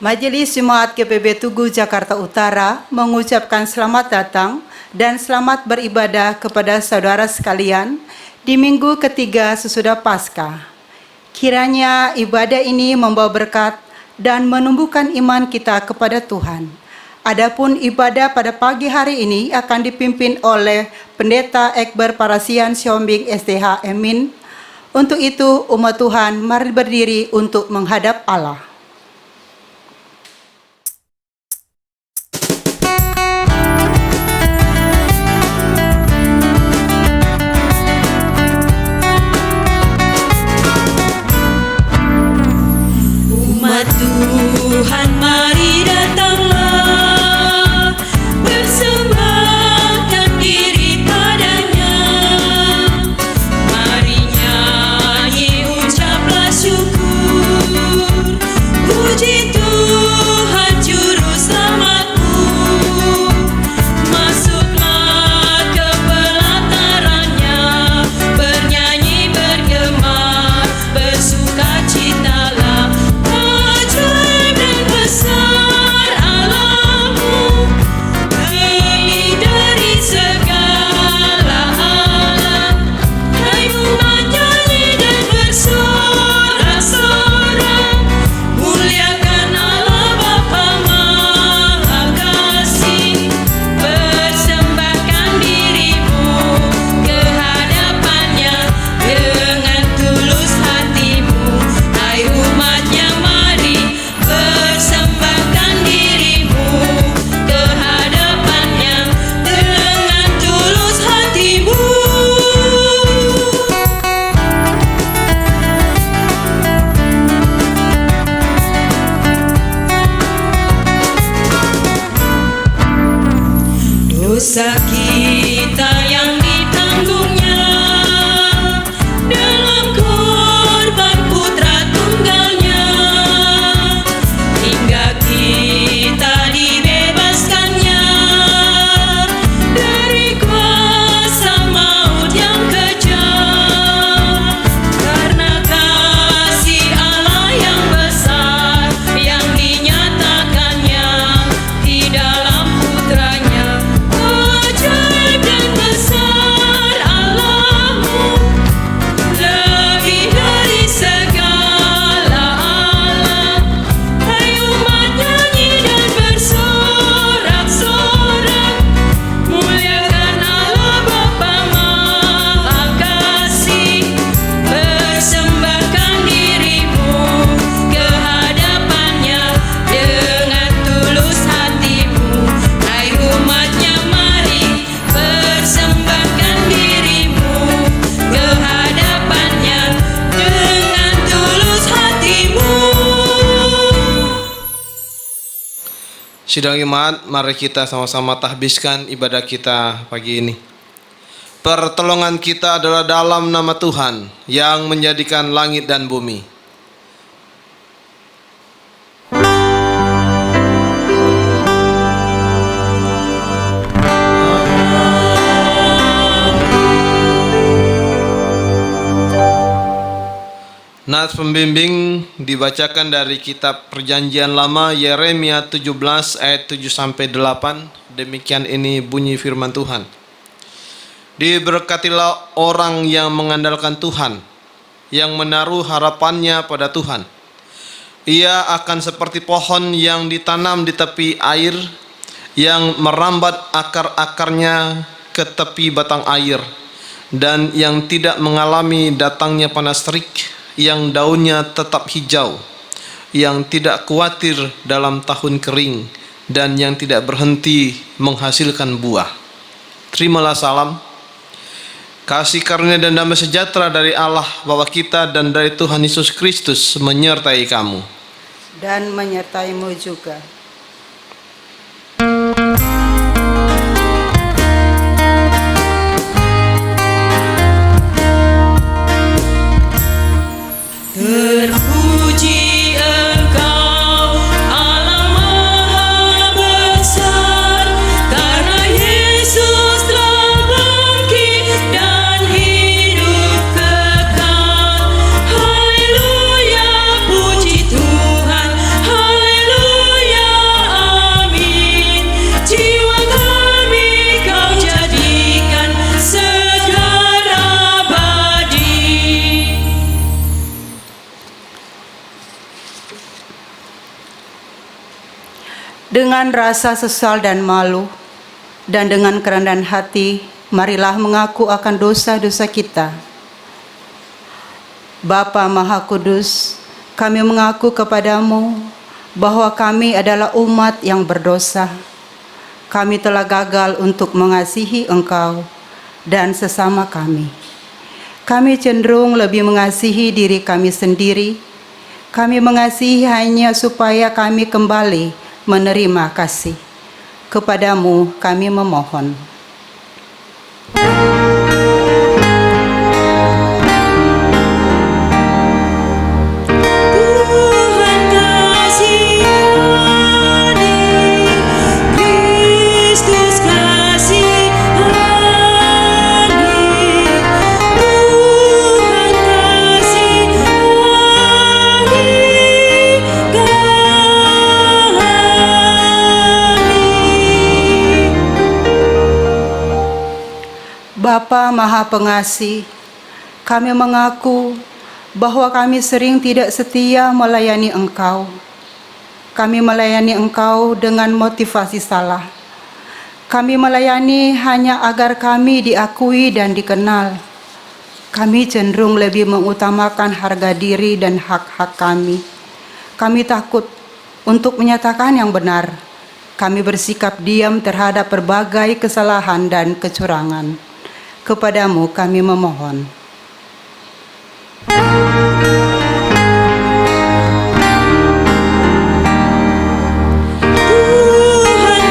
Majelis Jemaat GPB Tugu Jakarta Utara mengucapkan selamat datang dan selamat beribadah kepada saudara sekalian di minggu ketiga sesudah Paskah. Kiranya ibadah ini membawa berkat dan menumbuhkan iman kita kepada Tuhan. Adapun ibadah pada pagi hari ini akan dipimpin oleh Pendeta Ekber Parasian Siombing STH Emin. Untuk itu, umat Tuhan, mari berdiri untuk menghadap Allah. Umat Tuhan, mari datanglah, persembahkan diri padanya. Mari nyanyi, ucaplah syukur, puji Tuhan Juru Selamatku. Masuklah ke pelatarannya, bernyanyi, bergema, bersukacitalah. Ajaib dan besar Allahmu, lebih dari segala alam. Hai umat, nyanyi dan bersorak-sorak, muliakan Allah Bapa Maha Kasih. Persembahkan dirimu ke hadapannya dengan tulus hatimu. Hai umatnya, mari persembahkan dirimu ke hadapannya dengan tulus hatimu. Dosa kita yang ditanggungnya dalam korban putra tunggalnya, hingga kita dibebaskannya dari kuasa maut yang kejam. Karena kasih Allah yang besar yang dinyatakannya di dalam putranya. Ajaib dan besar Allahmu, lebih dari segala alam. Hai umat, nyanyi dan bersorak-sorak, muliakan Allah Bapa Maha Kasih. Persembahkan dirimu ke hadapannya dengan tulus hatimu. Hai umatnya, mari persembahkan dirimu ke hadapannya dengan tulus hatimu. Sidang Jemaat, mari kita sama-sama tahbiskan ibadah kita pagi ini. Pertolongan kita adalah dalam nama Tuhan yang menjadikan langit dan bumi. Nats pembimbing dibacakan dari kitab Perjanjian Lama Yeremia 17 ayat 7-8. Demikian ini bunyi firman Tuhan. Diberkatilah orang yang mengandalkan Tuhan, yang menaruh harapannya pada Tuhan. Ia akan seperti pohon yang ditanam di tepi air, yang merambat akar-akarnya ke tepi batang air, dan yang tidak mengalami datangnya panas terik, yang daunnya tetap hijau, yang tidak khawatir dalam tahun kering, dan yang tidak berhenti menghasilkan buah. Terimalah salam, kasih karunia dan damai sejahtera dari Allah Bapa kita dan dari Tuhan Yesus Kristus menyertai kamu. Dan menyertaimu juga. Terpuji Engkau Allah Maha Besar, karena Yesus telah bangkit dan hidup kekal. Haleluya, puji Tuhan. Haleluya. Dengan rasa sesal dan malu, dan dengan kerendahan hati, marilah mengaku akan dosa-dosa kita. Bapa Maha Kudus, kami mengaku kepadamu bahwa kami adalah umat yang berdosa. Kami telah gagal untuk mengasihi Engkau dan sesama kami. Kami cenderung lebih mengasihi diri kami sendiri. Kami mengasihi hanya supaya kami kembali menerima kasih. Kepadamu kami memohon. Tuhan kasihani, Kristus kasihani, Tuhan kasihani. Bapa Maha Pengasih, kami mengaku bahwa kami sering tidak setia melayani Engkau. Kami melayani Engkau dengan motivasi salah. Kami melayani hanya agar kami diakui dan dikenal. Kami cenderung lebih mengutamakan harga diri dan hak-hak kami. Kami takut untuk menyatakan yang benar. Kami bersikap diam terhadap berbagai kesalahan dan kecurangan. Kepadamu kami memohon. Tuhan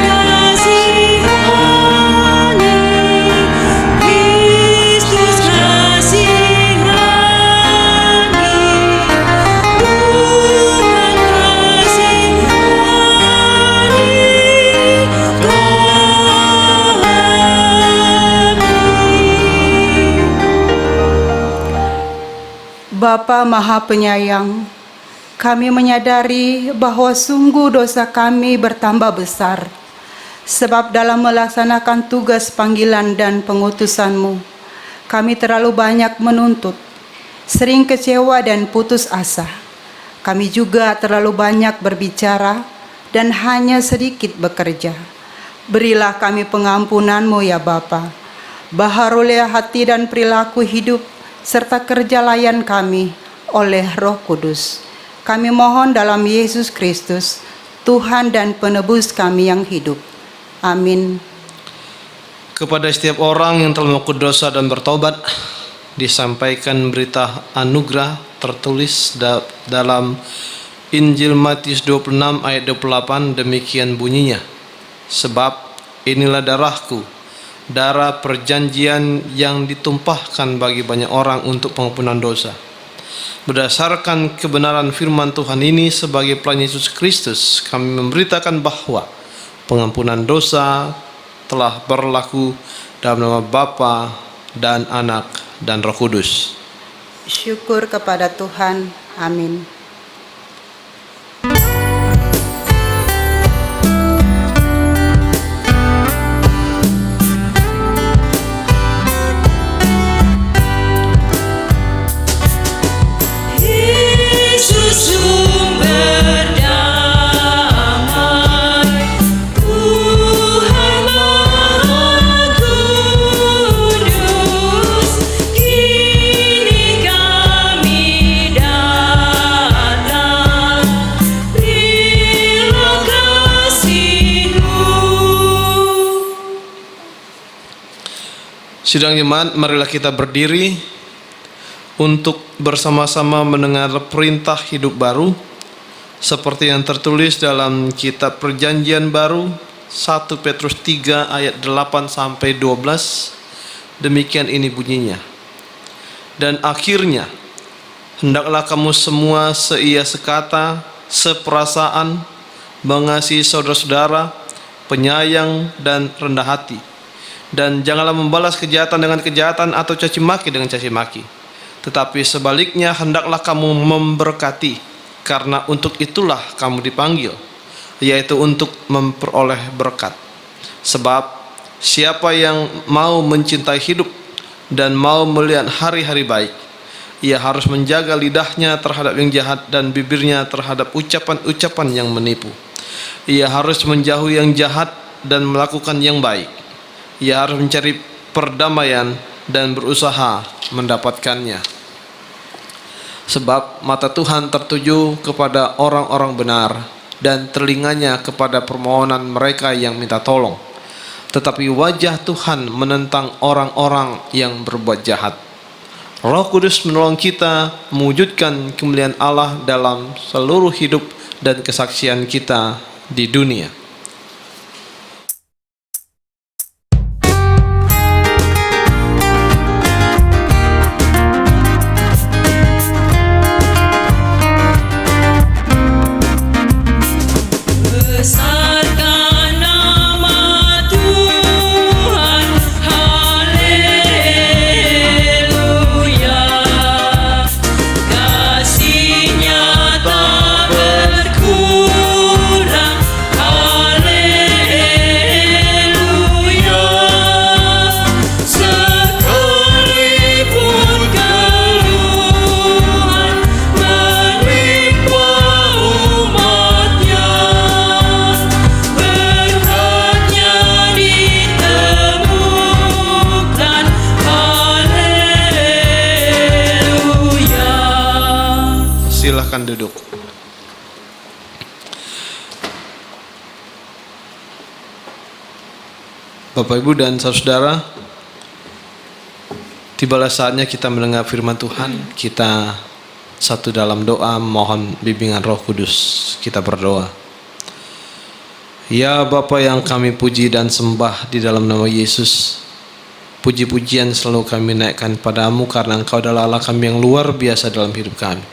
kasihani, Kristus kasihani, Tuhan kasihani kami. Bapa Maha Penyayang, kami menyadari bahwa sungguh dosa kami bertambah besar. Sebab dalam melaksanakan tugas panggilan dan pengutusan-Mu, kami terlalu banyak menuntut, sering kecewa dan putus asa. Kami juga terlalu banyak berbicara dan hanya sedikit bekerja. Berilah kami pengampunan-Mu ya Bapa. Baharulilah hati dan perilaku hidup serta kerja layan kami oleh Roh Kudus. Kami mohon dalam Yesus Kristus, Tuhan dan Penebus kami yang hidup. Amin. Kepada setiap orang yang telah mengaku dosa dan bertobat, disampaikan berita anugerah tertulis dalam Injil Matius 26 ayat 28, demikian bunyinya. Sebab inilah darahku, darah perjanjian yang ditumpahkan bagi banyak orang untuk pengampunan dosa. Berdasarkan kebenaran firman Tuhan ini sebagai pelayan Yesus Kristus, kami memberitakan bahwa pengampunan dosa telah berlaku dalam nama Bapa dan Anak dan Roh Kudus. Syukur kepada Tuhan. Amin. Yesus sumber damai, Tuhan Maha Kudus, kini kami datang, berilah kasih-Mu. Sidang jemaat, marilah kita berdiri untuk bersama-sama mendengar perintah hidup baru seperti yang tertulis dalam kitab Perjanjian Baru 1 Petrus 3 ayat 8 sampai 12. Demikian ini bunyinya. Dan akhirnya hendaklah kamu semua seia sekata, seperasaan, mengasihi saudara-saudara, penyayang dan rendah hati. Dan janganlah membalas kejahatan dengan kejahatan atau caci maki dengan caci maki. Tetapi sebaliknya hendaklah kamu memberkati, karena untuk itulah kamu dipanggil, yaitu untuk memperoleh berkat. Sebab siapa yang mau mencintai hidup dan mau melihat hari-hari baik, ia harus menjaga lidahnya terhadap yang jahat dan bibirnya terhadap ucapan-ucapan yang menipu. Ia harus menjauhi yang jahat dan melakukan yang baik. Ia harus mencari perdamaian dan berusaha mendapatkannya. Sebab mata Tuhan tertuju kepada orang-orang benar dan telinganya kepada permohonan mereka yang minta tolong. Tetapi wajah Tuhan menentang orang-orang yang berbuat jahat. Roh Kudus menolong kita mewujudkan kemuliaan Allah dalam seluruh hidup dan kesaksian kita di dunia. Besarkan nama Tuhan, haleluya. Kasih-Nya tak berkurang, haleluya. Sekalipun keluhan menimpa umat-Nya, berkat-Nya ditemukan, haleluya. Silakan duduk. Bapak, Ibu, dan saudara, tibalah saatnya kita mendengar firman Tuhan. Kita satu dalam doa mohon bimbingan Roh Kudus. Kita berdoa. Ya Bapa yang kami puji dan sembah di dalam nama Yesus, puji-pujian selalu kami naikkan padamu karena Engkau adalah Allah kami yang luar biasa dalam hidup kami.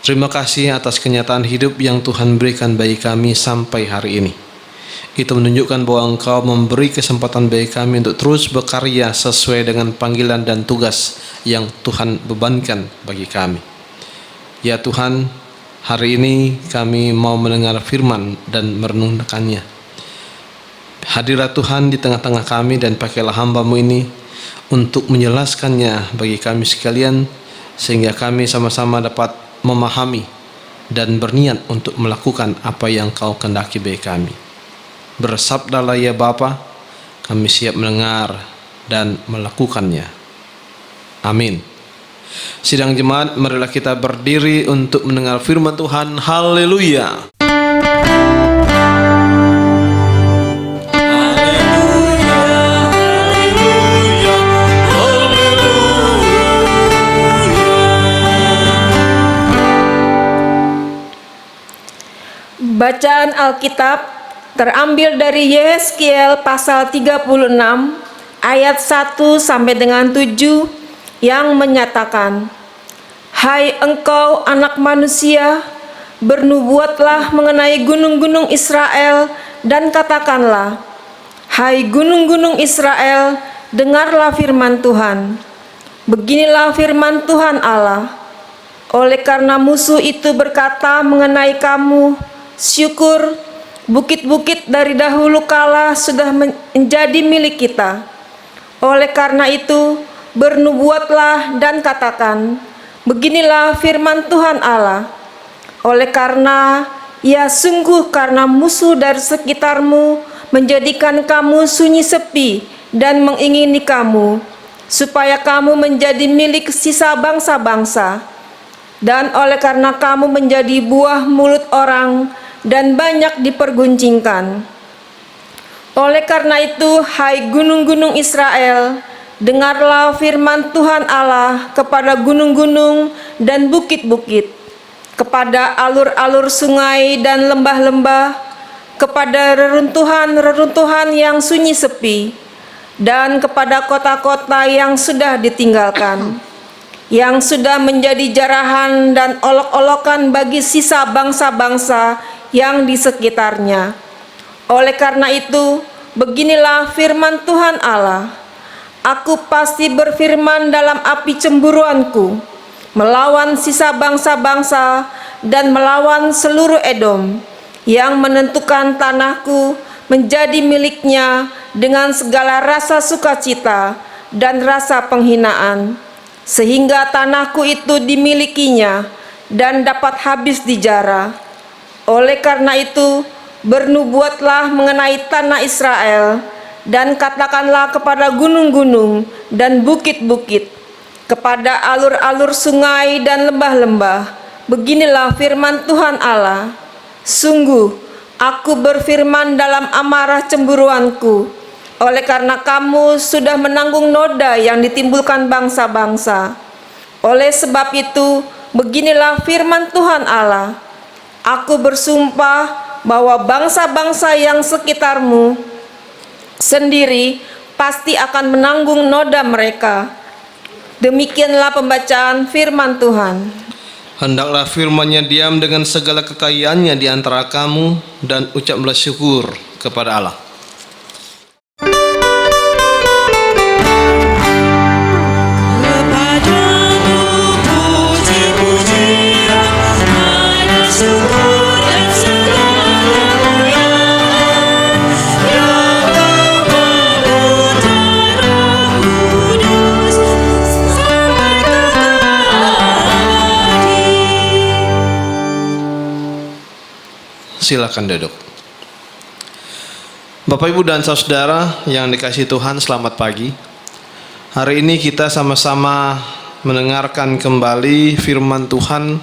Terima kasih atas kenyataan hidup yang Tuhan berikan bagi kami sampai hari ini. Itu menunjukkan bahwa Engkau memberi kesempatan bagi kami untuk terus berkarya sesuai dengan panggilan dan tugas yang Tuhan bebankan bagi kami. Ya Tuhan, hari ini kami mau mendengar firman dan merenungkannya. Hadirlah Tuhan di tengah-tengah kami dan pakailah hamba-Mu ini untuk menjelaskannya bagi kami sekalian, sehingga kami sama-sama dapat memahami dan berniat untuk melakukan apa yang Kau kehendaki bagi kami. Bersabdalah ya Bapa, kami siap mendengar dan melakukannya. Amin. Sidang jemaat, marilah kita berdiri untuk mendengar firman Tuhan. Haleluya. Bacaan Alkitab terambil dari Yehezkiel pasal 36 ayat 1 sampai dengan 7 yang menyatakan, Hai engkau anak manusia, bernubuatlah mengenai gunung-gunung Israel dan katakanlah, Hai gunung-gunung Israel, dengarlah firman Tuhan. Beginilah firman Tuhan Allah. Oleh karena musuh itu berkata mengenai kamu, syukur, bukit-bukit dari dahulu kala sudah menjadi milik kita. Oleh karena itu, bernubuatlah dan katakan, beginilah firman Tuhan Allah. Oleh karena sungguh karena musuh dari sekitarmu menjadikan kamu sunyi sepi dan mengingini kamu, supaya kamu menjadi milik sisa bangsa-bangsa. Dan oleh karena kamu menjadi buah mulut orang dan banyak diperguncingkan. Oleh karena itu, hai gunung-gunung Israel, dengarlah firman Tuhan Allah kepada gunung-gunung dan bukit-bukit, kepada alur-alur sungai dan lembah-lembah, kepada reruntuhan-reruntuhan yang sunyi sepi, dan kepada kota-kota yang sudah ditinggalkan, yang sudah menjadi jarahan dan olok-olokan bagi sisa bangsa-bangsa yang di sekitarnya. Oleh karena itu, beginilah firman Tuhan Allah. Aku pasti berfirman dalam api cemburuanku, melawan sisa bangsa-bangsa dan melawan seluruh Edom, yang menentukan tanahku menjadi miliknya dengan segala rasa sukacita dan rasa penghinaan, sehingga tanahku itu dimilikinya dan dapat habis dijara. Oleh karena itu, bernubuatlah mengenai tanah Israel, dan katakanlah kepada gunung-gunung dan bukit-bukit, kepada alur-alur sungai dan lembah-lembah, beginilah firman Tuhan Allah, sungguh aku berfirman dalam amarah cemburuanku, oleh karena kamu sudah menanggung noda yang ditimbulkan bangsa-bangsa. Oleh sebab itu, beginilah firman Tuhan Allah, aku bersumpah bahwa bangsa-bangsa yang sekitarmu sendiri pasti akan menanggung noda mereka. Demikianlah pembacaan firman Tuhan. Hendaklah firman-Nya diam dengan segala kekayaannya di antara kamu, dan ucaplah syukur kepada Allah. Kepadamu puji-pujian, ada syukur dan segala kemuliaan, yang mengutara kudus sampai kekal. Silakan duduk. Bapak, Ibu, dan saudara yang dikasihi Tuhan, selamat pagi. Hari ini kita sama-sama mendengarkan kembali firman Tuhan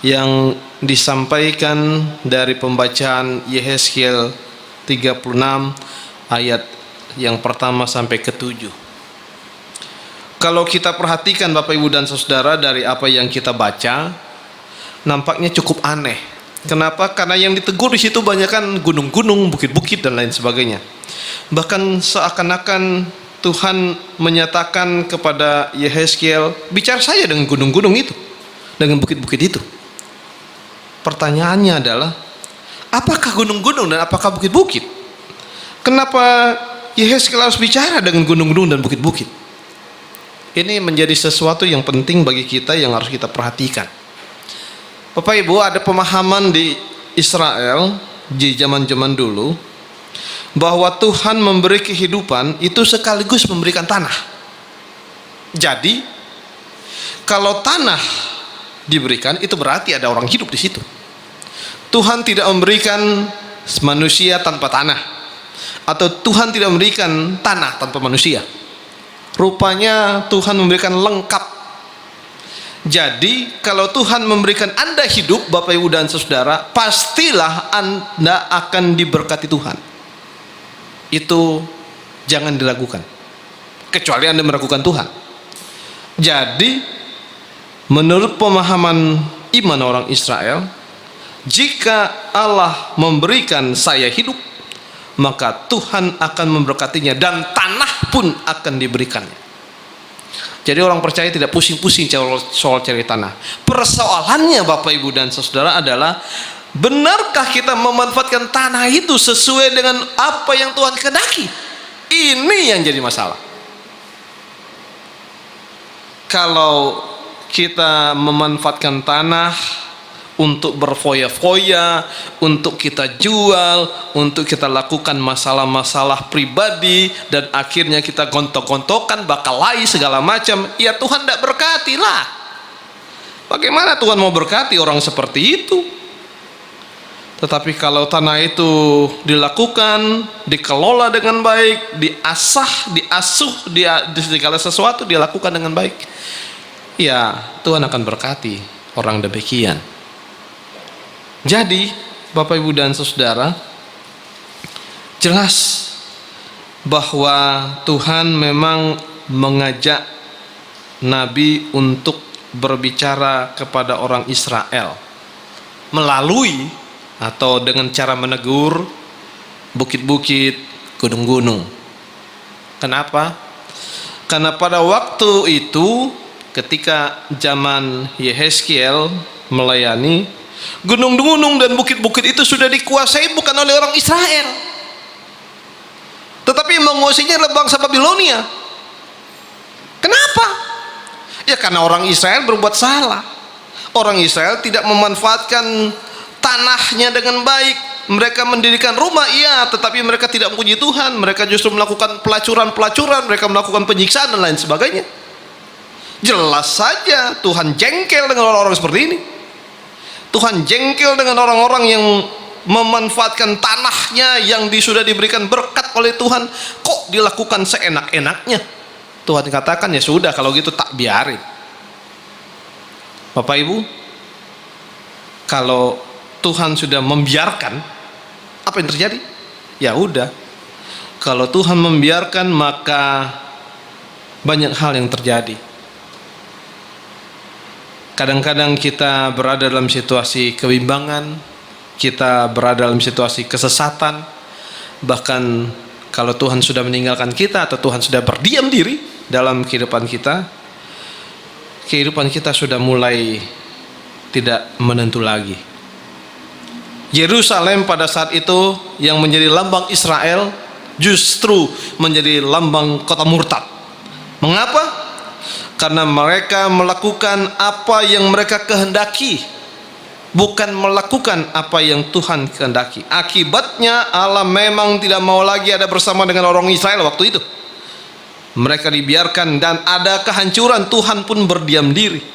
yang disampaikan dari pembacaan Yehezkiel 36 ayat yang pertama sampai ke-7. Kalau kita perhatikan Bapak, Ibu, dan saudara, dari apa yang kita baca, nampaknya cukup aneh. Kenapa? Karena yang ditegur di situ banyak kan gunung-gunung, bukit-bukit, dan lain sebagainya. Bahkan seakan-akan Tuhan menyatakan kepada Yehezkiel, bicara saja dengan gunung-gunung itu, dengan bukit-bukit itu. Pertanyaannya adalah, apakah gunung-gunung dan apakah bukit-bukit? Kenapa Yehezkiel harus bicara dengan gunung-gunung dan bukit-bukit? Ini menjadi sesuatu yang penting bagi kita yang harus kita perhatikan. Bapak, Ibu, ada pemahaman di Israel di zaman-zaman dulu bahwa Tuhan memberi kehidupan itu sekaligus memberikan tanah. Jadi kalau tanah diberikan, itu berarti ada orang hidup di situ. Tuhan tidak memberikan manusia tanpa tanah, atau Tuhan tidak memberikan tanah tanpa manusia. Rupanya Tuhan memberikan lengkap. Jadi kalau Tuhan memberikan Anda hidup, Bapak, Ibu, dan saudara, pastilah Anda akan diberkati Tuhan. Itu jangan diragukan, kecuali Anda meragukan Tuhan. Jadi menurut pemahaman iman orang Israel, jika Allah memberikan saya hidup, maka Tuhan akan memberkatinya, dan tanah pun akan diberikannya. Jadi orang percaya tidak pusing-pusing soal cari tanah. Persoalannya Bapak, Ibu, dan saudara adalah, benarkah kita memanfaatkan tanah itu sesuai dengan apa yang Tuhan kehendaki? Ini yang jadi masalah. Kalau kita memanfaatkan tanah untuk berfoya-foya, untuk kita jual, untuk kita lakukan masalah-masalah pribadi, dan akhirnya kita gontok-gontokan, bakalai segala macam, ya Tuhan tidak berkati lah. Bagaimana Tuhan mau berkati orang seperti itu? Tetapi kalau tanah itu dilakukan, dikelola dengan baik, diasah, diasuh, di segala sesuatu dilakukan dengan baik, ya Tuhan akan berkati orang demikian. Jadi Bapak, Ibu, dan saudara, jelas bahwa Tuhan memang mengajak Nabi untuk berbicara kepada orang Israel melalui atau dengan cara menegur bukit-bukit, gunung-gunung. Kenapa? Karena pada waktu itu ketika zaman Yehezkiel melayani, gunung-gunung dan bukit-bukit itu sudah dikuasai bukan oleh orang Israel, tetapi menguasainya adalah bangsa Babilonia. Kenapa? Ya karena orang Israel berbuat salah. Orang Israel tidak memanfaatkan tanahnya dengan baik. Mereka mendirikan rumah, iya, tetapi mereka tidak memuji Tuhan. Mereka justru melakukan pelacuran-pelacuran, mereka melakukan penyiksaan dan lain sebagainya. Jelas saja Tuhan jengkel dengan orang-orang seperti ini. Tuhan jengkel dengan orang-orang yang memanfaatkan tanahnya yang sudah diberikan berkat oleh Tuhan, kok dilakukan seenak-enaknya? Tuhan katakan, ya sudah kalau gitu tak biarin. Bapak Ibu, kalau Tuhan sudah membiarkan, apa yang terjadi? Ya udah. Kalau Tuhan membiarkan, maka banyak hal yang terjadi. Kadang-kadang kita berada dalam situasi kebimbangan, kita berada dalam situasi kesesatan, bahkan kalau Tuhan sudah meninggalkan kita atau Tuhan sudah berdiam diri dalam kehidupan kita, kehidupan kita sudah mulai tidak menentu lagi. Yerusalem pada saat itu yang menjadi lambang Israel justru menjadi lambang kota murtad. Mengapa? Karena mereka melakukan apa yang mereka kehendaki, bukan melakukan apa yang Tuhan kehendaki. Akibatnya Allah memang tidak mau lagi ada bersama dengan orang Israel waktu itu. Mereka dibiarkan dan ada kehancuran. Tuhan pun berdiam diri.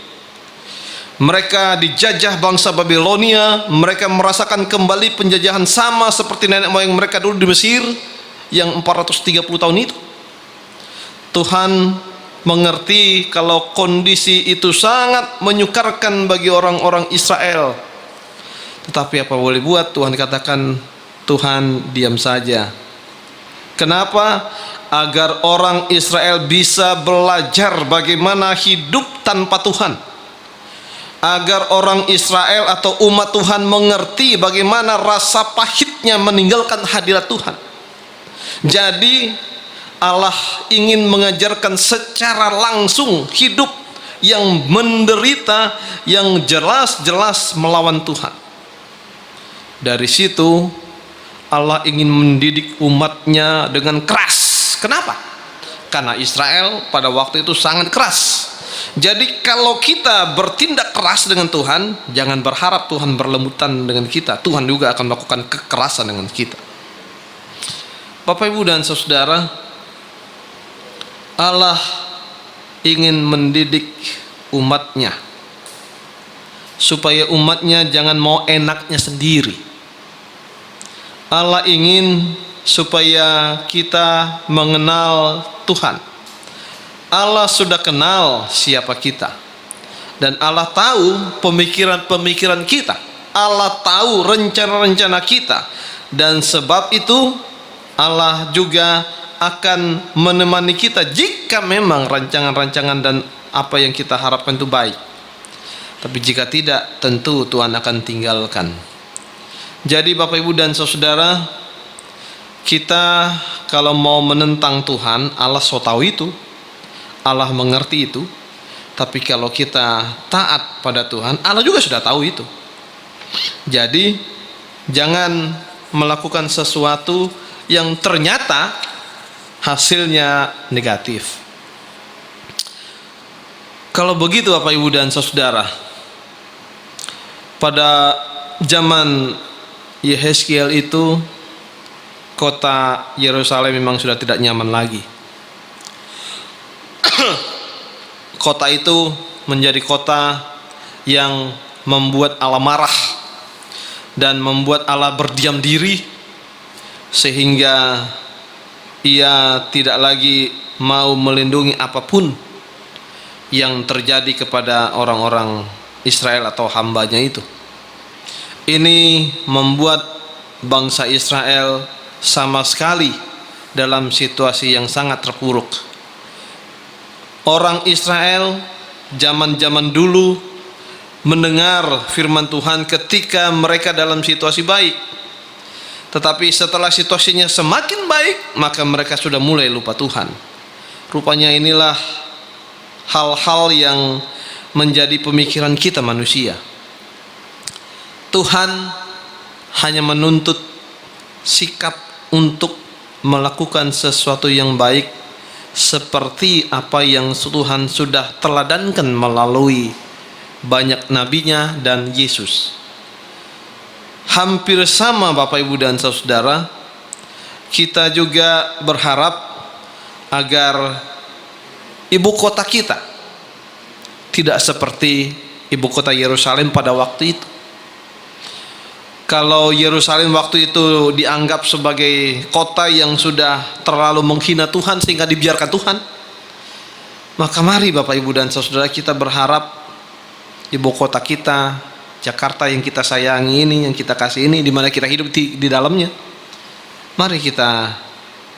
Mereka dijajah bangsa Babilonia. Mereka merasakan kembali penjajahan sama seperti nenek moyang mereka dulu di Mesir yang 430 tahun itu. Tuhan mengerti kalau kondisi itu sangat menyukarkan bagi orang-orang Israel. Tetapi apa boleh buat, Tuhan katakan, Tuhan diam saja. Kenapa? Agar orang Israel bisa belajar bagaimana hidup tanpa Tuhan. Agar orang Israel atau umat Tuhan mengerti bagaimana rasa pahitnya meninggalkan hadirat Tuhan. Jadi Allah ingin mengajarkan secara langsung hidup yang menderita, yang jelas-jelas melawan Tuhan. Dari situ Allah ingin mendidik umatnya dengan keras. Kenapa? Karena Israel pada waktu itu sangat keras. Jadi kalau kita bertindak keras dengan Tuhan, jangan berharap Tuhan berlembutan dengan kita. Tuhan juga akan melakukan kekerasan dengan kita. Bapak, Ibu, dan saudara, Allah ingin mendidik umatnya supaya umatnya jangan mau enaknya sendiri. Allah ingin supaya kita mengenal Tuhan. Allah sudah kenal siapa kita, dan Allah tahu pemikiran-pemikiran kita. Allah tahu rencana-rencana kita, dan sebab itu Allah juga akan menemani kita jika memang rancangan-rancangan dan apa yang kita harapkan itu baik. Tapi jika tidak, tentu Tuhan akan tinggalkan. Jadi Bapak, Ibu, dan saudara, kita kalau mau menentang Tuhan, Allah so tahu itu, Allah mengerti itu. Tapi kalau kita taat pada Tuhan, Allah juga sudah tahu itu. Jadi jangan melakukan sesuatu yang ternyata hasilnya negatif. Kalau begitu Bapak, Ibu, dan saudara, pada zaman Yehezkiel itu kota Yerusalem memang sudah tidak nyaman lagi. Kota itu menjadi kota yang membuat Allah marah dan membuat Allah berdiam diri, sehingga Ia tidak lagi mau melindungi apapun yang terjadi kepada orang-orang Israel atau hambanya itu. Ini membuat bangsa Israel sama sekali dalam situasi yang sangat terpuruk. Orang Israel zaman-zaman dulu mendengar firman Tuhan ketika mereka dalam situasi baik. Tetapi setelah situasinya semakin baik, maka mereka sudah mulai lupa Tuhan. Rupanya inilah hal-hal yang menjadi pemikiran kita manusia. Tuhan hanya menuntut sikap untuk melakukan sesuatu yang baik, seperti apa yang Tuhan sudah teladankan melalui banyak nabinya dan Yesus. Hampir sama Bapak, Ibu, dan saudara, kita juga berharap agar ibu kota kita tidak seperti ibu kota Yerusalem pada waktu itu. Kalau Yerusalem waktu itu dianggap sebagai kota yang sudah terlalu menghina Tuhan sehingga dibiarkan Tuhan, maka mari Bapak Ibu dan Saudara, kita berharap ibu kota kita, Jakarta yang kita sayangi ini, yang kita kasih ini, di mana kita hidup di dalamnya, mari kita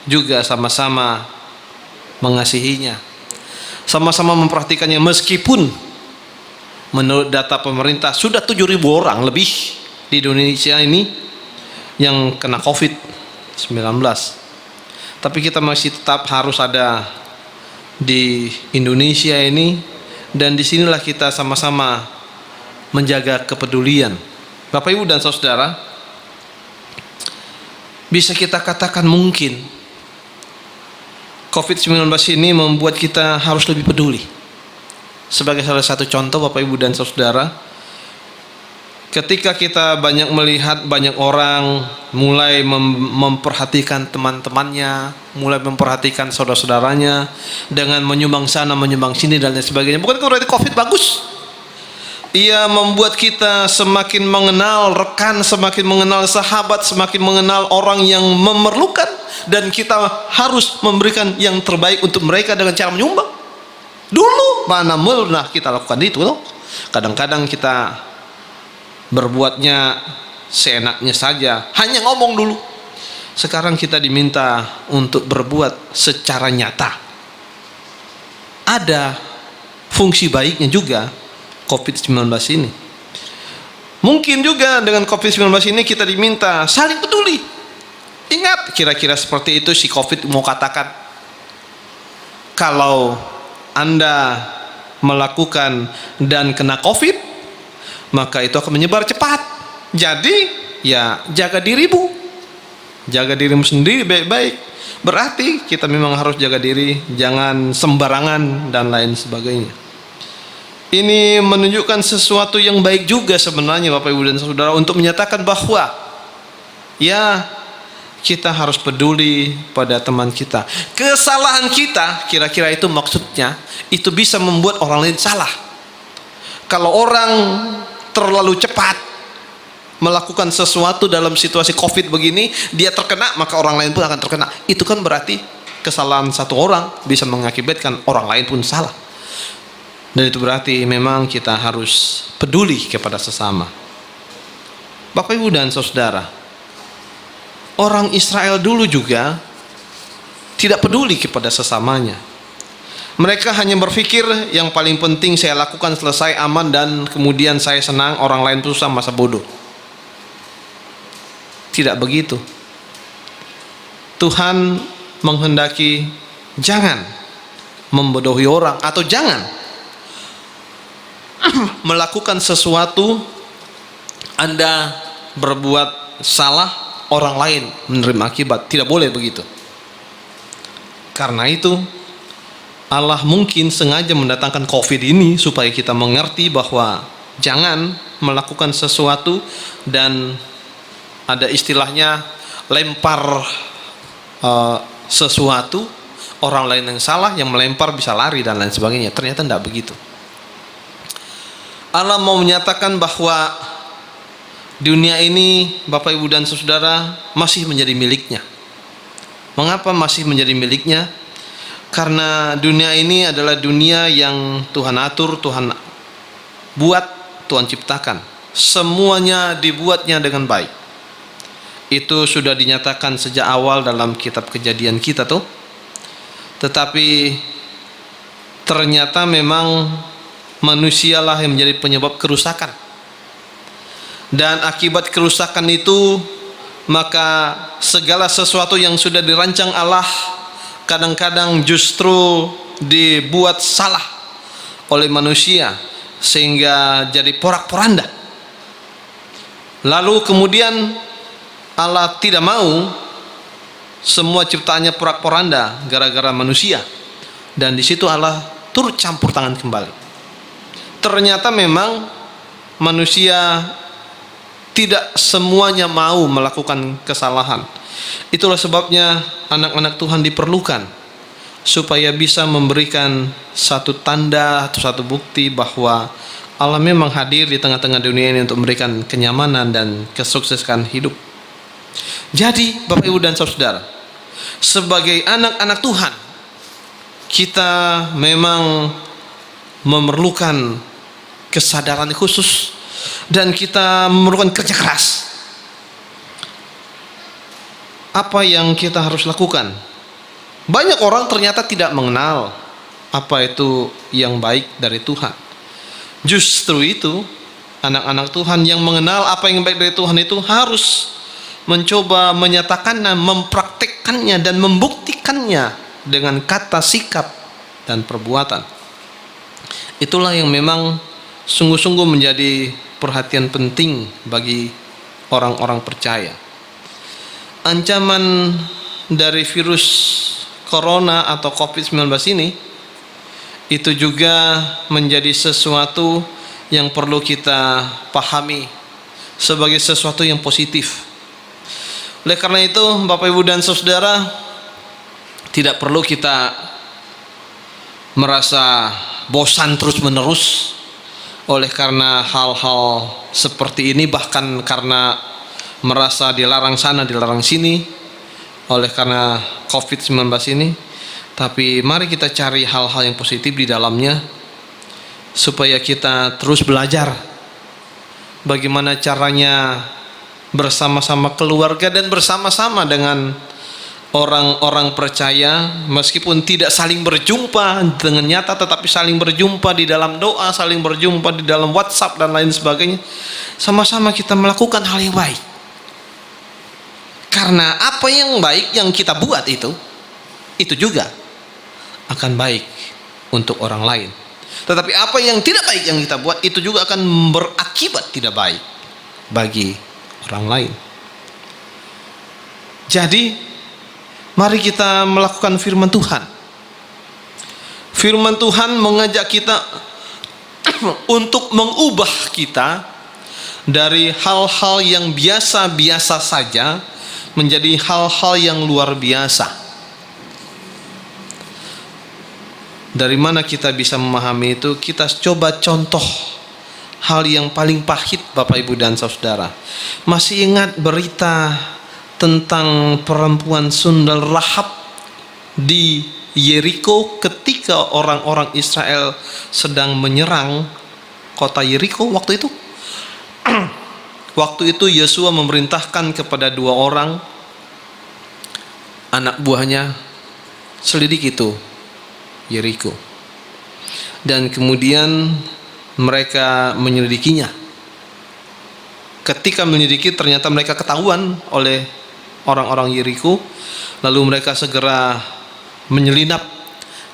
juga sama-sama mengasihinya, sama-sama memperhatikannya. Meskipun menurut data pemerintah sudah 7.000 orang lebih di Indonesia ini yang kena COVID-19, tapi kita masih tetap harus ada di Indonesia ini, dan disinilah kita sama-sama menjaga kepedulian. Bapak Ibu dan Saudara, bisa kita katakan mungkin COVID-19 ini membuat kita harus lebih peduli. Sebagai salah satu contoh Bapak Ibu dan Saudara, ketika kita banyak melihat banyak orang mulai memperhatikan teman-temannya, mulai memperhatikan saudara-saudaranya dengan menyumbang sana, menyumbang sini dan lain sebagainya. Bukan berarti COVID bagus. Ia membuat kita semakin mengenal rekan, semakin mengenal sahabat, semakin mengenal orang yang memerlukan, dan kita harus memberikan yang terbaik untuk mereka dengan cara menyumbang. Dulu mana pernah kita lakukan itu loh. Kadang-kadang kita berbuatnya seenaknya saja, hanya ngomong dulu. Sekarang kita diminta untuk berbuat secara nyata. Ada fungsi baiknya juga COVID-19 ini. Mungkin juga dengan COVID-19 ini kita diminta saling peduli. Ingat, kira-kira seperti itu si COVID mau katakan. Kalau Anda melakukan dan kena COVID, maka itu akan menyebar cepat. Jadi ya jaga dirimu, jaga dirimu sendiri baik-baik. Berarti kita memang harus jaga diri, jangan sembarangan dan lain sebagainya. Ini menunjukkan sesuatu yang baik juga sebenarnya Bapak Ibu dan Saudara, untuk menyatakan bahwa ya kita harus peduli pada teman kita. Kesalahan kita, kira-kira itu maksudnya, itu bisa membuat orang lain salah. Kalau orang terlalu cepat melakukan sesuatu dalam situasi COVID begini, dia terkena, maka orang lain pun akan terkena. Itu kan berarti kesalahan satu orang bisa mengakibatkan orang lain pun salah. Dan itu berarti memang kita harus peduli kepada sesama. Bapak Ibu dan Saudara, orang Israel dulu juga tidak peduli kepada sesamanya. Mereka hanya berpikir yang paling penting saya lakukan, selesai, aman, dan kemudian saya senang, orang lain susah, masa bodoh. Tidak begitu. Tuhan menghendaki jangan membodohi orang, atau jangan melakukan sesuatu Anda berbuat salah, orang lain menerima akibat. Tidak boleh begitu. Karena itu Allah mungkin sengaja mendatangkan COVID ini supaya kita mengerti bahwa jangan melakukan sesuatu, dan ada istilahnya lempar sesuatu, orang lain yang salah yang melempar bisa lari dan lain sebagainya. Ternyata tidak begitu. Allah mau menyatakan bahwa dunia ini Bapak Ibu dan Saudara masih menjadi miliknya. Mengapa masih menjadi miliknya? Karena dunia ini adalah dunia yang Tuhan atur, Tuhan buat, Tuhan ciptakan. Semuanya dibuatnya dengan baik. Itu sudah dinyatakan sejak awal dalam kitab Kejadian kita tuh. Tetapi ternyata memang manusialah yang menjadi penyebab kerusakan. Dan akibat kerusakan itu, maka segala sesuatu yang sudah dirancang Allah kadang-kadang justru dibuat salah oleh manusia sehingga jadi porak-poranda. Lalu kemudian Allah tidak mau semua ciptaannya porak-poranda gara-gara manusia, dan di situ Allah turut campur tangan kembali. Ternyata memang manusia tidak semuanya mau melakukan kesalahan. Itulah sebabnya anak-anak Tuhan diperlukan supaya bisa memberikan satu tanda atau satu bukti bahwa Allah memang hadir di tengah-tengah dunia ini untuk memberikan kenyamanan dan kesuksesan hidup. Jadi Bapak Ibu dan Saudara, sebagai anak-anak Tuhan, kita memang memerlukan kesadaran khusus dan kita memerlukan kerja keras. Apa yang kita harus lakukan? Banyak orang ternyata tidak mengenal apa itu yang baik dari Tuhan. Justru itu, anak-anak Tuhan yang mengenal apa yang baik dari Tuhan itu harus mencoba menyatakannya, mempraktikkannya dan membuktikannya dengan kata, sikap, dan perbuatan. Itulah yang memang sungguh-sungguh menjadi perhatian penting bagi orang-orang percaya. Ancaman dari virus corona atau COVID-19 ini itu juga menjadi sesuatu yang perlu kita pahami sebagai sesuatu yang positif. Oleh karena itu, Bapak Ibu dan Saudara, tidak perlu kita merasa bosan terus-menerus oleh karena hal-hal seperti ini, bahkan karena merasa dilarang sana, dilarang sini oleh karena COVID-19 ini. Tapi mari kita cari hal-hal yang positif di dalamnya, supaya kita terus belajar bagaimana caranya bersama-sama keluarga dan bersama-sama dengan orang-orang percaya, meskipun tidak saling berjumpa dengan nyata, tetapi saling berjumpa di dalam doa, saling berjumpa di dalam WhatsApp dan lain sebagainya. Sama-sama kita melakukan hal yang baik, karena apa yang baik yang kita buat itu juga akan baik untuk orang lain. Tetapi apa yang tidak baik yang kita buat itu juga akan berakibat tidak baik bagi orang lain. Jadi mari kita melakukan firman Tuhan. Firman Tuhan mengajak kita untuk mengubah kita dari hal-hal yang biasa-biasa saja menjadi hal-hal yang luar biasa. Dari mana kita bisa memahami itu? Kita coba contoh hal yang paling pahit, Bapak Ibu dan Saudara. Masih ingat berita tentang perempuan sundal Rahab di Yeriko ketika orang-orang Israel sedang menyerang kota Yeriko waktu itu? Waktu itu Yosua memerintahkan kepada 2 orang anak buahnya, selidiki itu Yeriko, dan kemudian mereka menyelidikinya. Ketika menyelidiki, ternyata mereka ketahuan oleh orang-orang Yeriko. Lalu mereka segera menyelinap